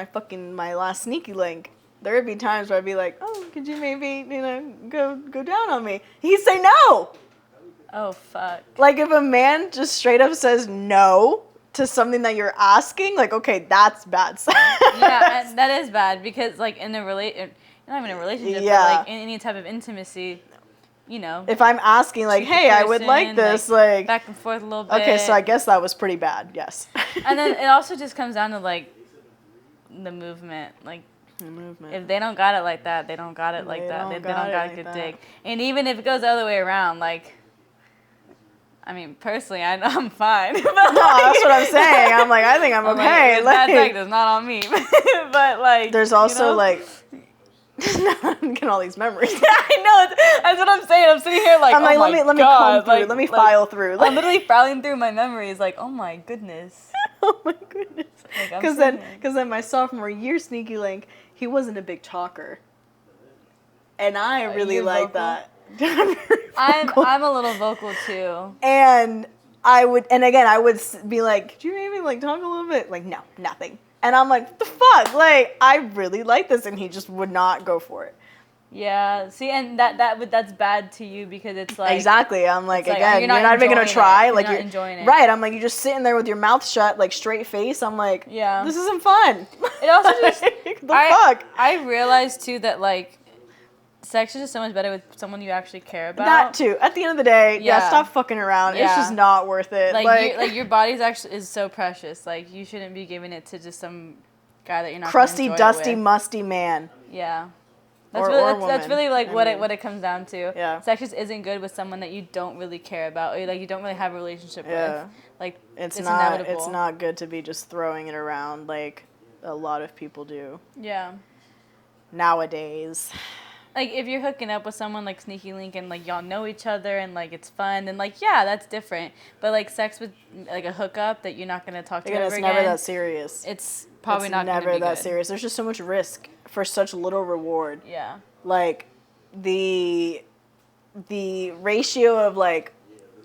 my last sneaky link. There would be times where I'd be like, oh, could you maybe, go down on me? He'd say no. Oh, fuck. Like, if a man just straight up says no to something that you're asking, like, okay, that's bad sex. Yeah, that is bad because, like, not even a relationship, but, like, in any type of intimacy, If I'm asking, like, hey, I would like this, like... back and forth a little bit. Okay, so I guess that was pretty bad, yes. And then it also just comes down to, like, the movement, like... If they don't got it like that, they don't got it like that. They don't got a good dick. And even if it goes the other way around, like, I mean, personally, I know I'm fine. But no, that's what I'm saying. I'm like, I think I'm okay. Like, that sex is not on me. But, like, there's also, like, I'm getting all these memories. I know. That's what I'm saying. I'm sitting here like, I'm like, let me comb through. Like, let me file through. I'm literally filing through my memories. Like, oh my goodness. Oh my goodness. Because then my sophomore year sneaky link, he wasn't a big talker, and I really like that. I'm a little vocal too. And I would be like, could you maybe like talk a little bit? Like, no, nothing. And I'm like, what the fuck? Like, I really like this, and he just would not go for it. Yeah. See, and that's bad to you because it's like exactly. I'm like, again, you're not even gonna try. Like, you're not enjoying it. Right. I'm like, you're just sitting there with your mouth shut, like straight face. I'm like, yeah, this isn't fun. It also just fuck. I realized too that like sex is just so much better with someone you actually care about. That too. At the end of the day, stop fucking around. Yeah. It's just not worth it. Like your body's actually is so precious. Like you shouldn't be giving it to just some guy that you're not crusty, dusty, musty man. Yeah. That's really like what it comes down to. Yeah. Sex just isn't good with someone that you don't really care about or like you don't really have a relationship with. Like it's inevitable. It's not good to be just throwing it around like a lot of people do. Yeah. Nowadays. like, if you're hooking up with someone, like, sneaky link, and, like, y'all know each other, and, like, it's fun, and, like, yeah, that's different. But, like, sex with, like, a hookup that you're not going to talk to ever again. It's never that serious. It's probably not going to be never that good. serious. There's just so much risk for such little reward. Yeah. Like, the ratio of, like,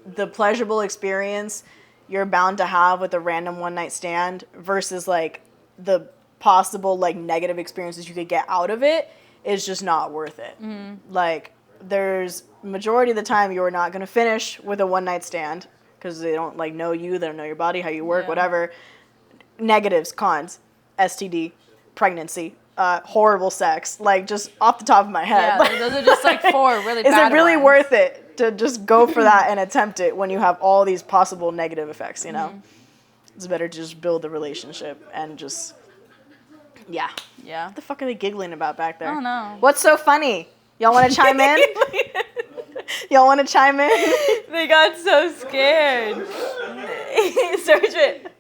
the pleasurable experience you're bound to have with a random one-night stand versus, like, the possible, like, negative experiences you could get out of it is just not worth it. Mm-hmm. Like, there's majority of the time you're not going to finish with a one-night stand because they don't, like, know you, they don't know your body, how you work, whatever. Negatives, cons, STD, pregnancy, horrible sex, like, just off the top of my head. Yeah, those are just, like, 4 really bad Is it really ones. worth it to just go for that and attempt it when you have all these possible negative effects, you know? Mm-hmm. It's better to just build the relationship and just... Yeah. Yeah. What the fuck are they giggling about back there? I don't know. What's so funny? Y'all want to chime in? Y'all want to chime in? They got so scared. Search it.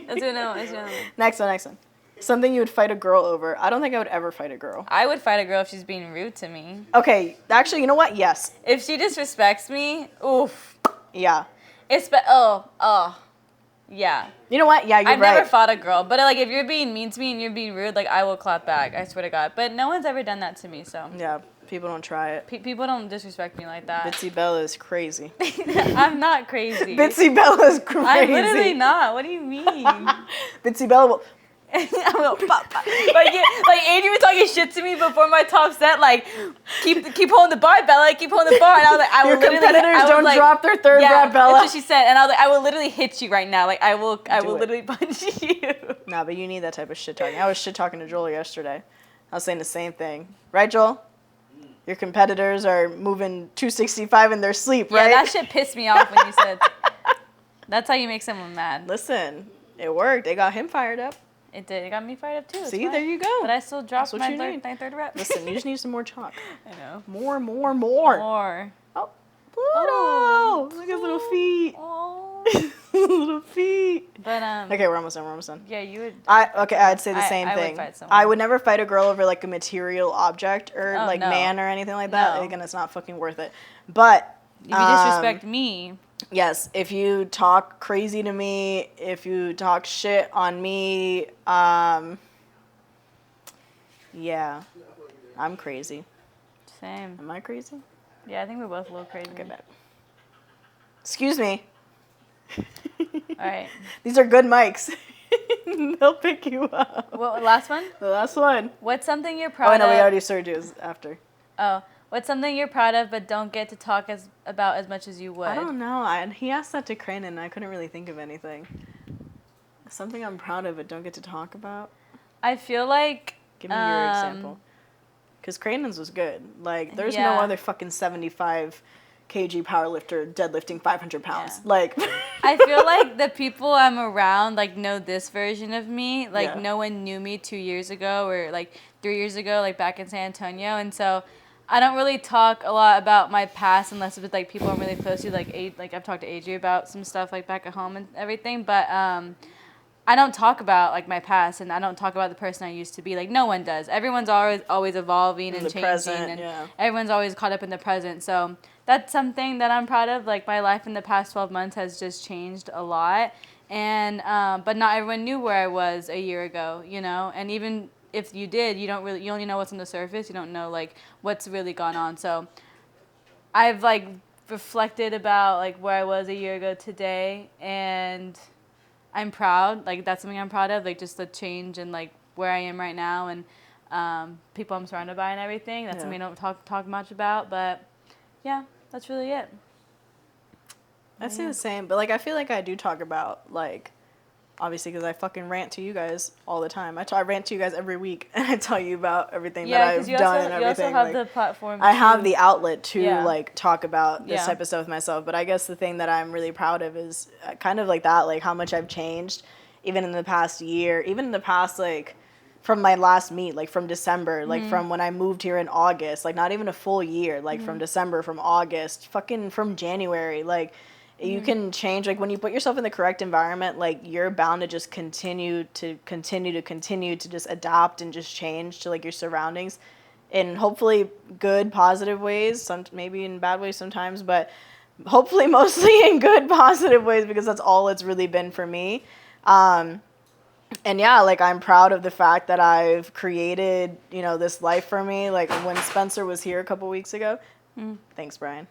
Let's do another one. Next one. Something you would fight a girl over. I don't think I would ever fight a girl. I would fight a girl if she's being rude to me. Okay, actually, you know what? Yes. If she disrespects me, oof. Yeah. Yeah. You know what? Yeah, you're I've right. never fought a girl, but, like, if you're being mean to me and you're being rude, like, I will clap back. I swear to God. But no one's ever done that to me, so. Yeah, people don't try it. People don't disrespect me like that. Bitsy Bella is crazy. I'm not crazy. Bitsy Bella is crazy. I'm literally not. What do you mean? Bitsy Bella will... I will pop. Like Adri was talking shit to me before my top set. Like, keep holding the bar, Bella. Keep holding the bar. And I was like, I will Your competitors don't drop their third bar, Bella. That's what she said. And I was like, I will literally hit you right now. Like, I will literally punch you. Nah, but you need that type of shit talking. I was shit talking to Joel yesterday. I was saying the same thing, right, Joel? Your competitors are moving 265 in their sleep, right? Yeah, that shit pissed me off when you said. That's how you make someone mad. Listen, it worked. It got him fired up. It did. It got me fired up too. See, there you go. But I still dropped my third rep. Listen, you just need some more chalk. I know. More. More. Oh, Pluto! Look at his little feet. Oh. Little feet. But Okay, we're almost done. Yeah, you would. I'd say the same I thing. would fight someone. I would never fight a girl over like a material object or Oh, no. man or anything like that. No. Again, it's not fucking worth it. But If you disrespect me. yes, if you talk crazy to me, if you talk shit on me, yeah, I'm crazy. Same. Am I crazy? Yeah, I think we're both a little crazy. Okay, bet. Excuse me. All right. These are good mics. They'll pick you up. What, last one? The last one. What's something you're proud of? Oh, no, we already started yours after. Oh. What's something you're proud of but don't get to talk about as much as you would? I don't know. He asked that to Crane, and I couldn't really think of anything. Something I'm proud of but don't get to talk about? I feel like... Give me your example. Because Cranen's was good. Like, there's no other fucking 75 kg powerlifter deadlifting 500 pounds. Yeah. Like... I feel like the people I'm around, like, know this version of me. Like, no one knew me 2 years ago or, like, 3 years ago, like, back in San Antonio. And so... I don't really talk a lot about my past unless it's with, like, people I'm really close to. Like I've talked to Adri about some stuff, like, back at home and everything. But I don't talk about, like, my past, and I don't talk about the person I used to be. Like, no one does. Everyone's always evolving and changing. Present, and everyone's always caught up in the present. So that's something that I'm proud of. Like, my life in the past 12 months has just changed a lot. And but not everyone knew where I was a year ago, you know? And even... if you did, you only know what's on the surface. You don't know, like, what's really gone on. So I've, like, reflected about, like, where I was a year ago today, and I'm proud. Like, that's something I'm proud of, like, just the change and, like, where I am right now and people I'm surrounded by and everything. That's something I don't talk much about, but, yeah, that's really it. I say the same, but, like, I feel like I do talk about, like... Obviously, because I fucking rant to you guys all the time. I rant to you guys every week, and I tell you about everything that I've done and everything. You also have the platform. I have the outlet to like talk about this type of stuff with myself. But I guess the thing that I'm really proud of is kind of like that, like how much I've changed, even in the past year, even in the past like from my last meet, like from December, like from when I moved here in August, like not even a full year, like from December, from August, fucking from January, like. You can change, like, when you put yourself in the correct environment, like, you're bound to just continue to just adapt and just change to, like, your surroundings. in hopefully good, positive ways, some maybe in bad ways sometimes, but hopefully mostly in good, positive ways, because that's all it's really been for me. And yeah, like I'm proud of the fact that I've created, you know, this life for me. Like when Spencer was here a couple weeks ago, thanks, Brian.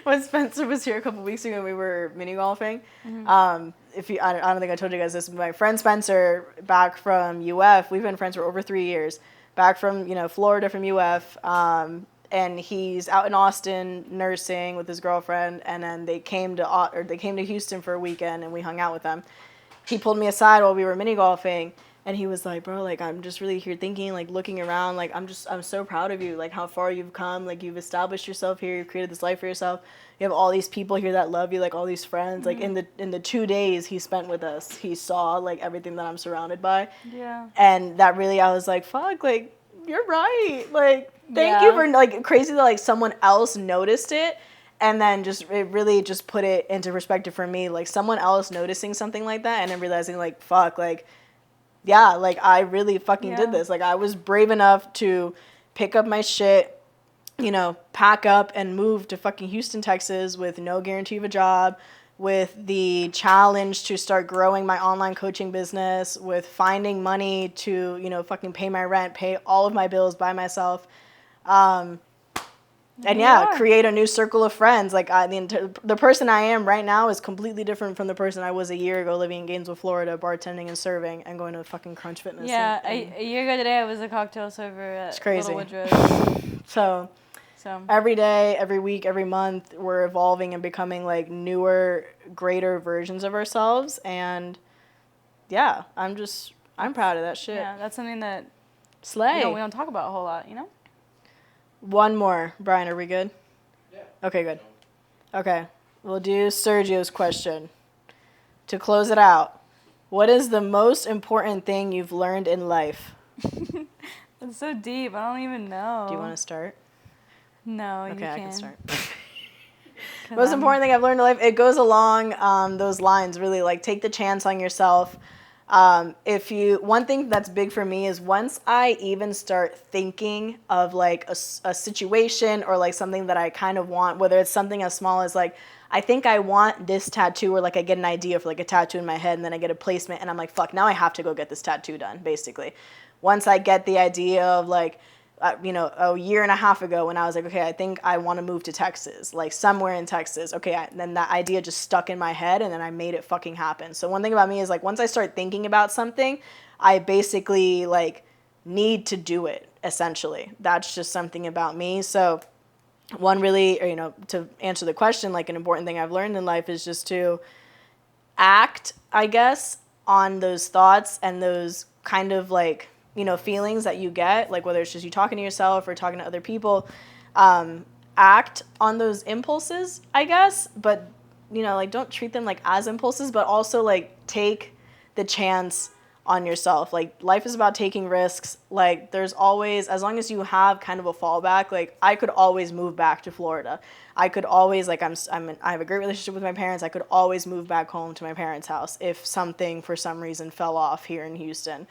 When Spencer was here a couple weeks ago, we were mini golfing. I don't think I told you guys this, but my friend Spencer, back from UF, we've been friends for over 3 years. Back from, you know, Florida from UF, and he's out in Austin nursing with his girlfriend, and then they came to Houston for a weekend, and we hung out with them. He pulled me aside while we were mini golfing, and he was like, bro, like, I'm just really here thinking, like, looking around, like, I'm so proud of you, like, how far you've come, like, you've established yourself here, you've created this life for yourself, you have all these people here that love you, like, all these friends, like, in the 2 days he spent with us, he saw, like, everything that I'm surrounded by, and that really, I was like, fuck, like, you're right, like, thank you for, like, crazy that, like, someone else noticed it. And then it really just put it into perspective for me, like someone else noticing something like that and then realizing like, fuck, like, yeah, like I really fucking did this. Like I was brave enough to pick up my shit, you know, pack up and move to fucking Houston, Texas with no guarantee of a job, with the challenge to start growing my online coaching business, with finding money to, you know, fucking pay my rent, pay all of my bills by myself. And create a new circle of friends. Like the person I am right now is completely different from the person I was a year ago, living in Gainesville, Florida, bartending and serving, and going to fucking Crunch Fitness. Yeah, a year ago today, I was a cocktail server at Little Woodruff. So every day, every week, every month, we're evolving and becoming like newer, greater versions of ourselves. And yeah, I'm proud of that shit. Yeah, that's something that slay. We don't talk about a whole lot, you know? One more. Brian, are we good? Yeah. Okay, good. Okay. We'll do Sergio's question. To close it out, what is the most important thing you've learned in life? That's so deep. I don't even know. Do you want to start? No, you can. Okay, I can start. Most important thing I've learned in life, it goes along those lines, really. Like, take the chance on yourself. One thing that's big for me is once I even start thinking of like a situation or like something that I kind of want, whether it's something as small as like, I think I want this tattoo, or like I get an idea for like a tattoo in my head and then I get a placement and I'm like, fuck, now I have to go get this tattoo done, basically. Once I get the idea of like, a year and a half ago when I was like, okay, I think I want to move to Texas, like somewhere in Texas. Okay, then that idea just stuck in my head and then I made it fucking happen. So one thing about me is like once I start thinking about something, I basically like need to do it, essentially. That's just something about me. So one really, to answer the question, like an important thing I've learned in life is just to act, I guess, on those thoughts and those kind of like, feelings that you get, like whether it's just you talking to yourself or talking to other people, act on those impulses, I guess, but, like don't treat them like as impulses, but also like take the chance on yourself. Like life is about taking risks. Like there's always, as long as you have kind of a fallback, like I could always move back to Florida. I could always, like I have a great relationship with my parents. I could always move back home to my parents' house if something for some reason fell off here in Houston.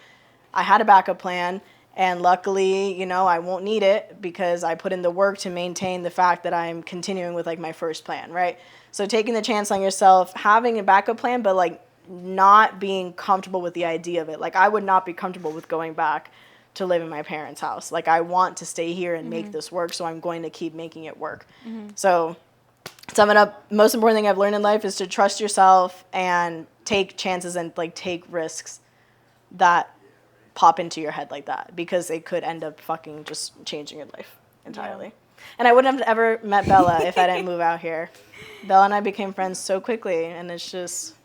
I had a backup plan, and luckily, I won't need it because I put in the work to maintain the fact that I'm continuing with like my first plan, right? So taking the chance on yourself, having a backup plan, but like not being comfortable with the idea of it. Like I would not be comfortable with going back to live in my parents' house. Like I want to stay here and make this work, so I'm going to keep making it work. So sum it up, most important thing I've learned in life is to trust yourself and take chances and like take risks that pop into your head like that, because it could end up fucking just changing your life entirely. Yeah. And I wouldn't have ever met Bella if I didn't move out here. Bella and I became friends so quickly, and it's just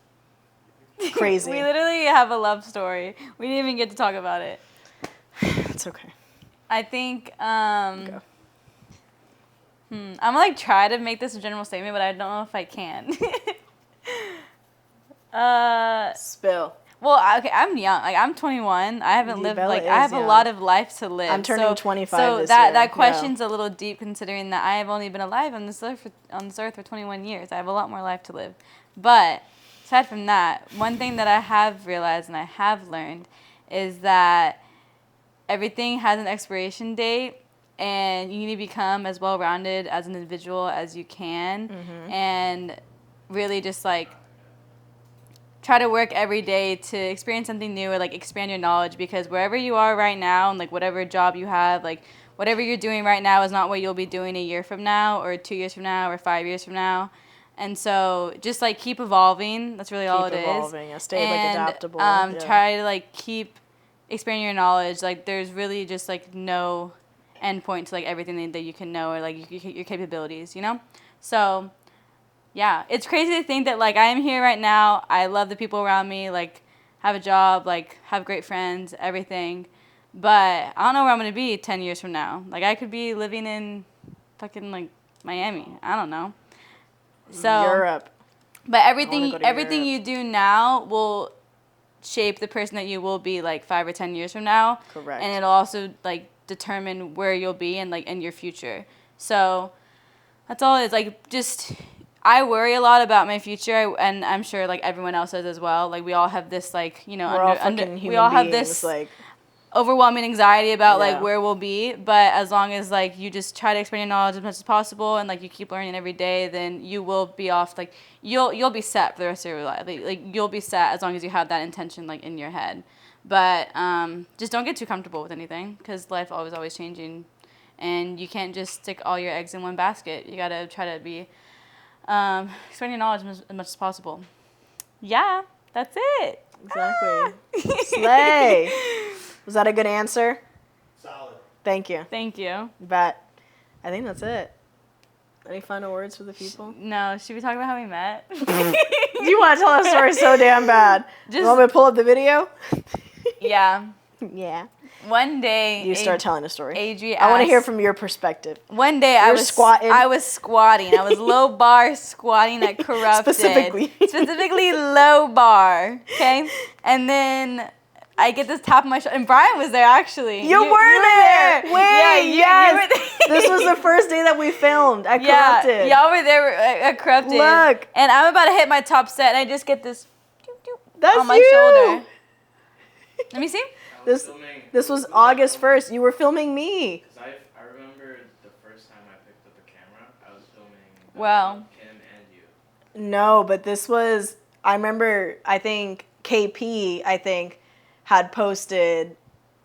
crazy. We literally have a love story. We didn't even get to talk about it. It's okay. I think I'm gonna like try to make this a general statement, but I don't know if I can. Spill. Well, okay, I'm young. Like I'm 21. I haven't lived Bella like I have young. a lot of life to live. I'm turning 25 so this that year. that question's a little deep, considering that I have only been alive on this earth for 21 years. I have a lot more life to live. But aside from that, one thing that I have realized and I have learned is that everything has an expiration date, and you need to become as well-rounded as an individual as you can, and really just like try to work every day to experience something new or like expand your knowledge, because wherever you are right now and like whatever job you have, like whatever you're doing right now is not what you'll be doing a year from now or 2 years from now or 5 years from now. And so just like keep evolving. That's really all it is. Keep evolving. Yeah, stay like adaptable. Try to like keep expanding your knowledge. Like there's really just like no end point to like everything that you can know, or like your capabilities, you know? So yeah, it's crazy to think that like I am here right now. I love the people around me, like have a job, like have great friends, everything. But I don't know where I'm going to be 10 years from now. Like I could be living in fucking like Miami. I don't know. So Europe. But everything Europe. you do now will shape the person that you will be like 5 or 10 years from now. Correct. And it'll also like determine where you'll be and like in your future. So that's all it is. Like just I worry a lot about my future, and I'm sure like everyone else does as well. Like we all have this like, you know, we all have this like overwhelming anxiety about like where we'll be. But as long as like you just try to expand your knowledge as much as possible, and like you keep learning every day, then you will be off. Like you'll be set for the rest of your life. Like you'll be set as long as you have that intention like in your head. But just don't get too comfortable with anything, because life always changing, and you can't just stick all your eggs in one basket. You gotta try to be expand your knowledge as much as possible. Yeah, that's it. Exactly. Slay. Was that a good answer? Solid. Thank you. Thank you. But I think that's it. Any final words for the people? No, should we talk about how we met? You want to tell that story so damn bad. You want me to pull up the video? Yeah. Yeah. One day, You start telling the story. Adri I want to hear from your perspective. One day I was squatting. I was squatting. I was low bar squatting at Corrupted. Specifically low bar. Okay? And then I get this tap on my shoulder. And Brian was there, actually. You were there. Wait, yeah, yes. This was the first day that we filmed at Corrupted. Y'all were there at Corrupted. Look. And I'm about to hit my top set, and I just get this That's on my you. shoulder. Let me see. This was August 1st. You were filming me. Because I remember the first time I picked up a camera, I was filming Kim and you. No, but this was, I remember, I think KP, had posted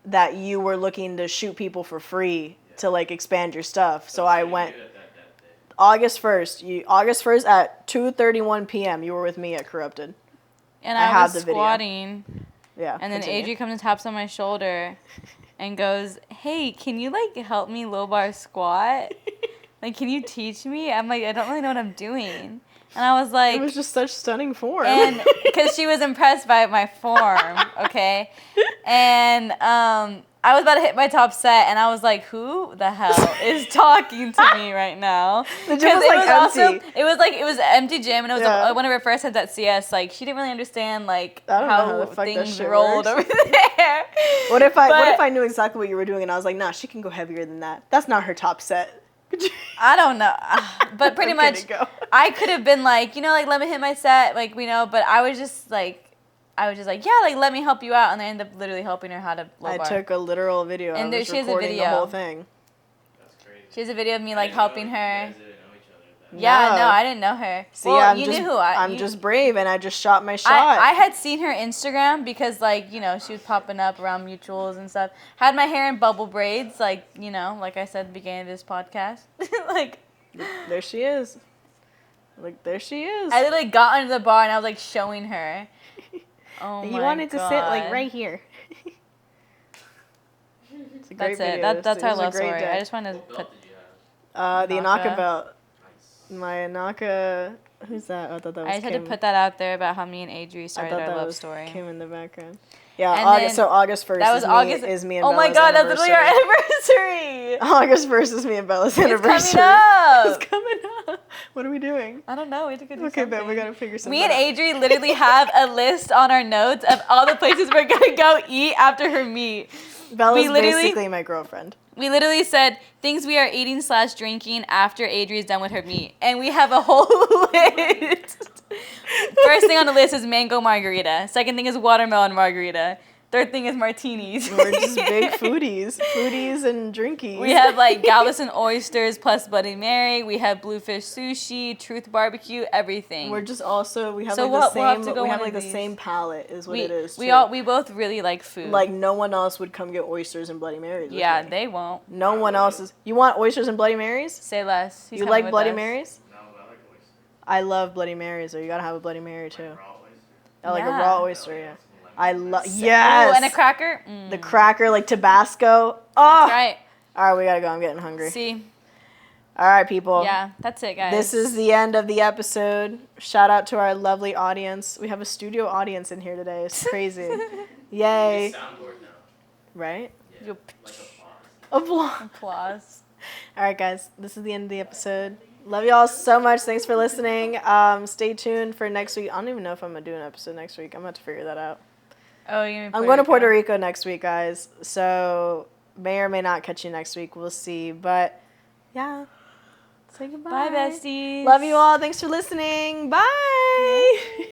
that you were looking to shoot people for free to like expand your stuff. So I went August 1st at 2:31 p.m. You were with me at Corrupted. And I was squatting. Yeah. And then Adri comes and taps on my shoulder and goes, "Hey, can you like help me low bar squat? Like, can you teach me?" I'm like, "I don't really know what I'm doing." And I was like, it was just such stunning form. And because she was impressed by my form, okay? And I was about to hit my top set, and I was like, who the hell is talking to me right now? The gym was like empty. It was an empty gym, and it was one of her first times at CS. Like, she didn't really understand like how things rolled over there. What if I knew exactly what you were doing, and I was like, nah, she can go heavier than that. That's not her top set. I don't know, but pretty much I could have been like, you know, like let me hit my set, like, you know, but I was just like, yeah, like let me help you out, and I ended up literally helping her how to low bar. I took a literal video. And she has a video. The whole thing. That's crazy. She has a video of me like helping her. Yeah, no, I didn't know her. See, well, you knew who I'm just brave, and I just shot my shot. I had seen her Instagram because, like, you know, she was popping up around mutuals and stuff. Had my hair in bubble braids, like, you know, like I said at the beginning of this podcast. Like, there she is. Like, there she is. I literally got under the bar and I was like showing her. Oh you my wanted God. to sit like right here. It's a great video. That's our love story. Day. I just wanted to put. The Anaka belt. My Anaka, who's that? I thought that was I just Kim. had to put that out there about how me and Adri started our love story. Kim in the background. Yeah, August 1st is me and Bella's Oh my God, that's literally our anniversary. August 1st is me and Bella's anniversary. It's coming up. It's coming up. What are we doing? I don't know. We have to go do Okay, something. but we got to figure something out. out. Me and Adri literally have a list on our notes of all the places we're going to go eat after her meet. Bella's basically my girlfriend. We literally said things we are eating / drinking after Adri's done with her meet. And we have a whole list. First thing on the list is mango margarita. Second thing is watermelon margarita. Third thing is martinis. We're just big foodies and drinkies. We have like Galveston oysters plus Bloody Mary. We have bluefish sushi, Truth barbecue, everything. We're just also we have So like we'll have the to same go we one have like of the these. same palate is what it is. We both really like food. like no one else would come get oysters and Bloody Marys. With yeah, me. they won't. No one else is. You want oysters and Bloody Marys? Say less. He's You coming like with Bloody us. Marys? No, I like oysters. I love Bloody Marys, so you gotta have a Bloody Mary too. Like raw oysters. I like a Yeah. raw oyster, yeah. I love Ooh, yes. and a cracker. The cracker like Tabasco. Oh. That's right. All right, we gotta go. I'm getting hungry. See. All right, people. Yeah, that's it, guys. This is the end of the episode. Shout out to our lovely audience. We have a studio audience in here today. It's crazy. Yay. It's soundboard now. Right? Yeah. Yo, Like Applause. Applause. All right, guys. This is the end of the episode. Love you all so much. Thanks for listening. Stay tuned for next week. I don't even know if I'm going to do an episode next week. I'm going to have to figure that out. Oh, you. I'm going to Puerto Rico next week, guys. So may or may not catch you next week. We'll see. But, yeah. Say goodbye. Bye, besties. Love you all. Thanks for listening. Bye.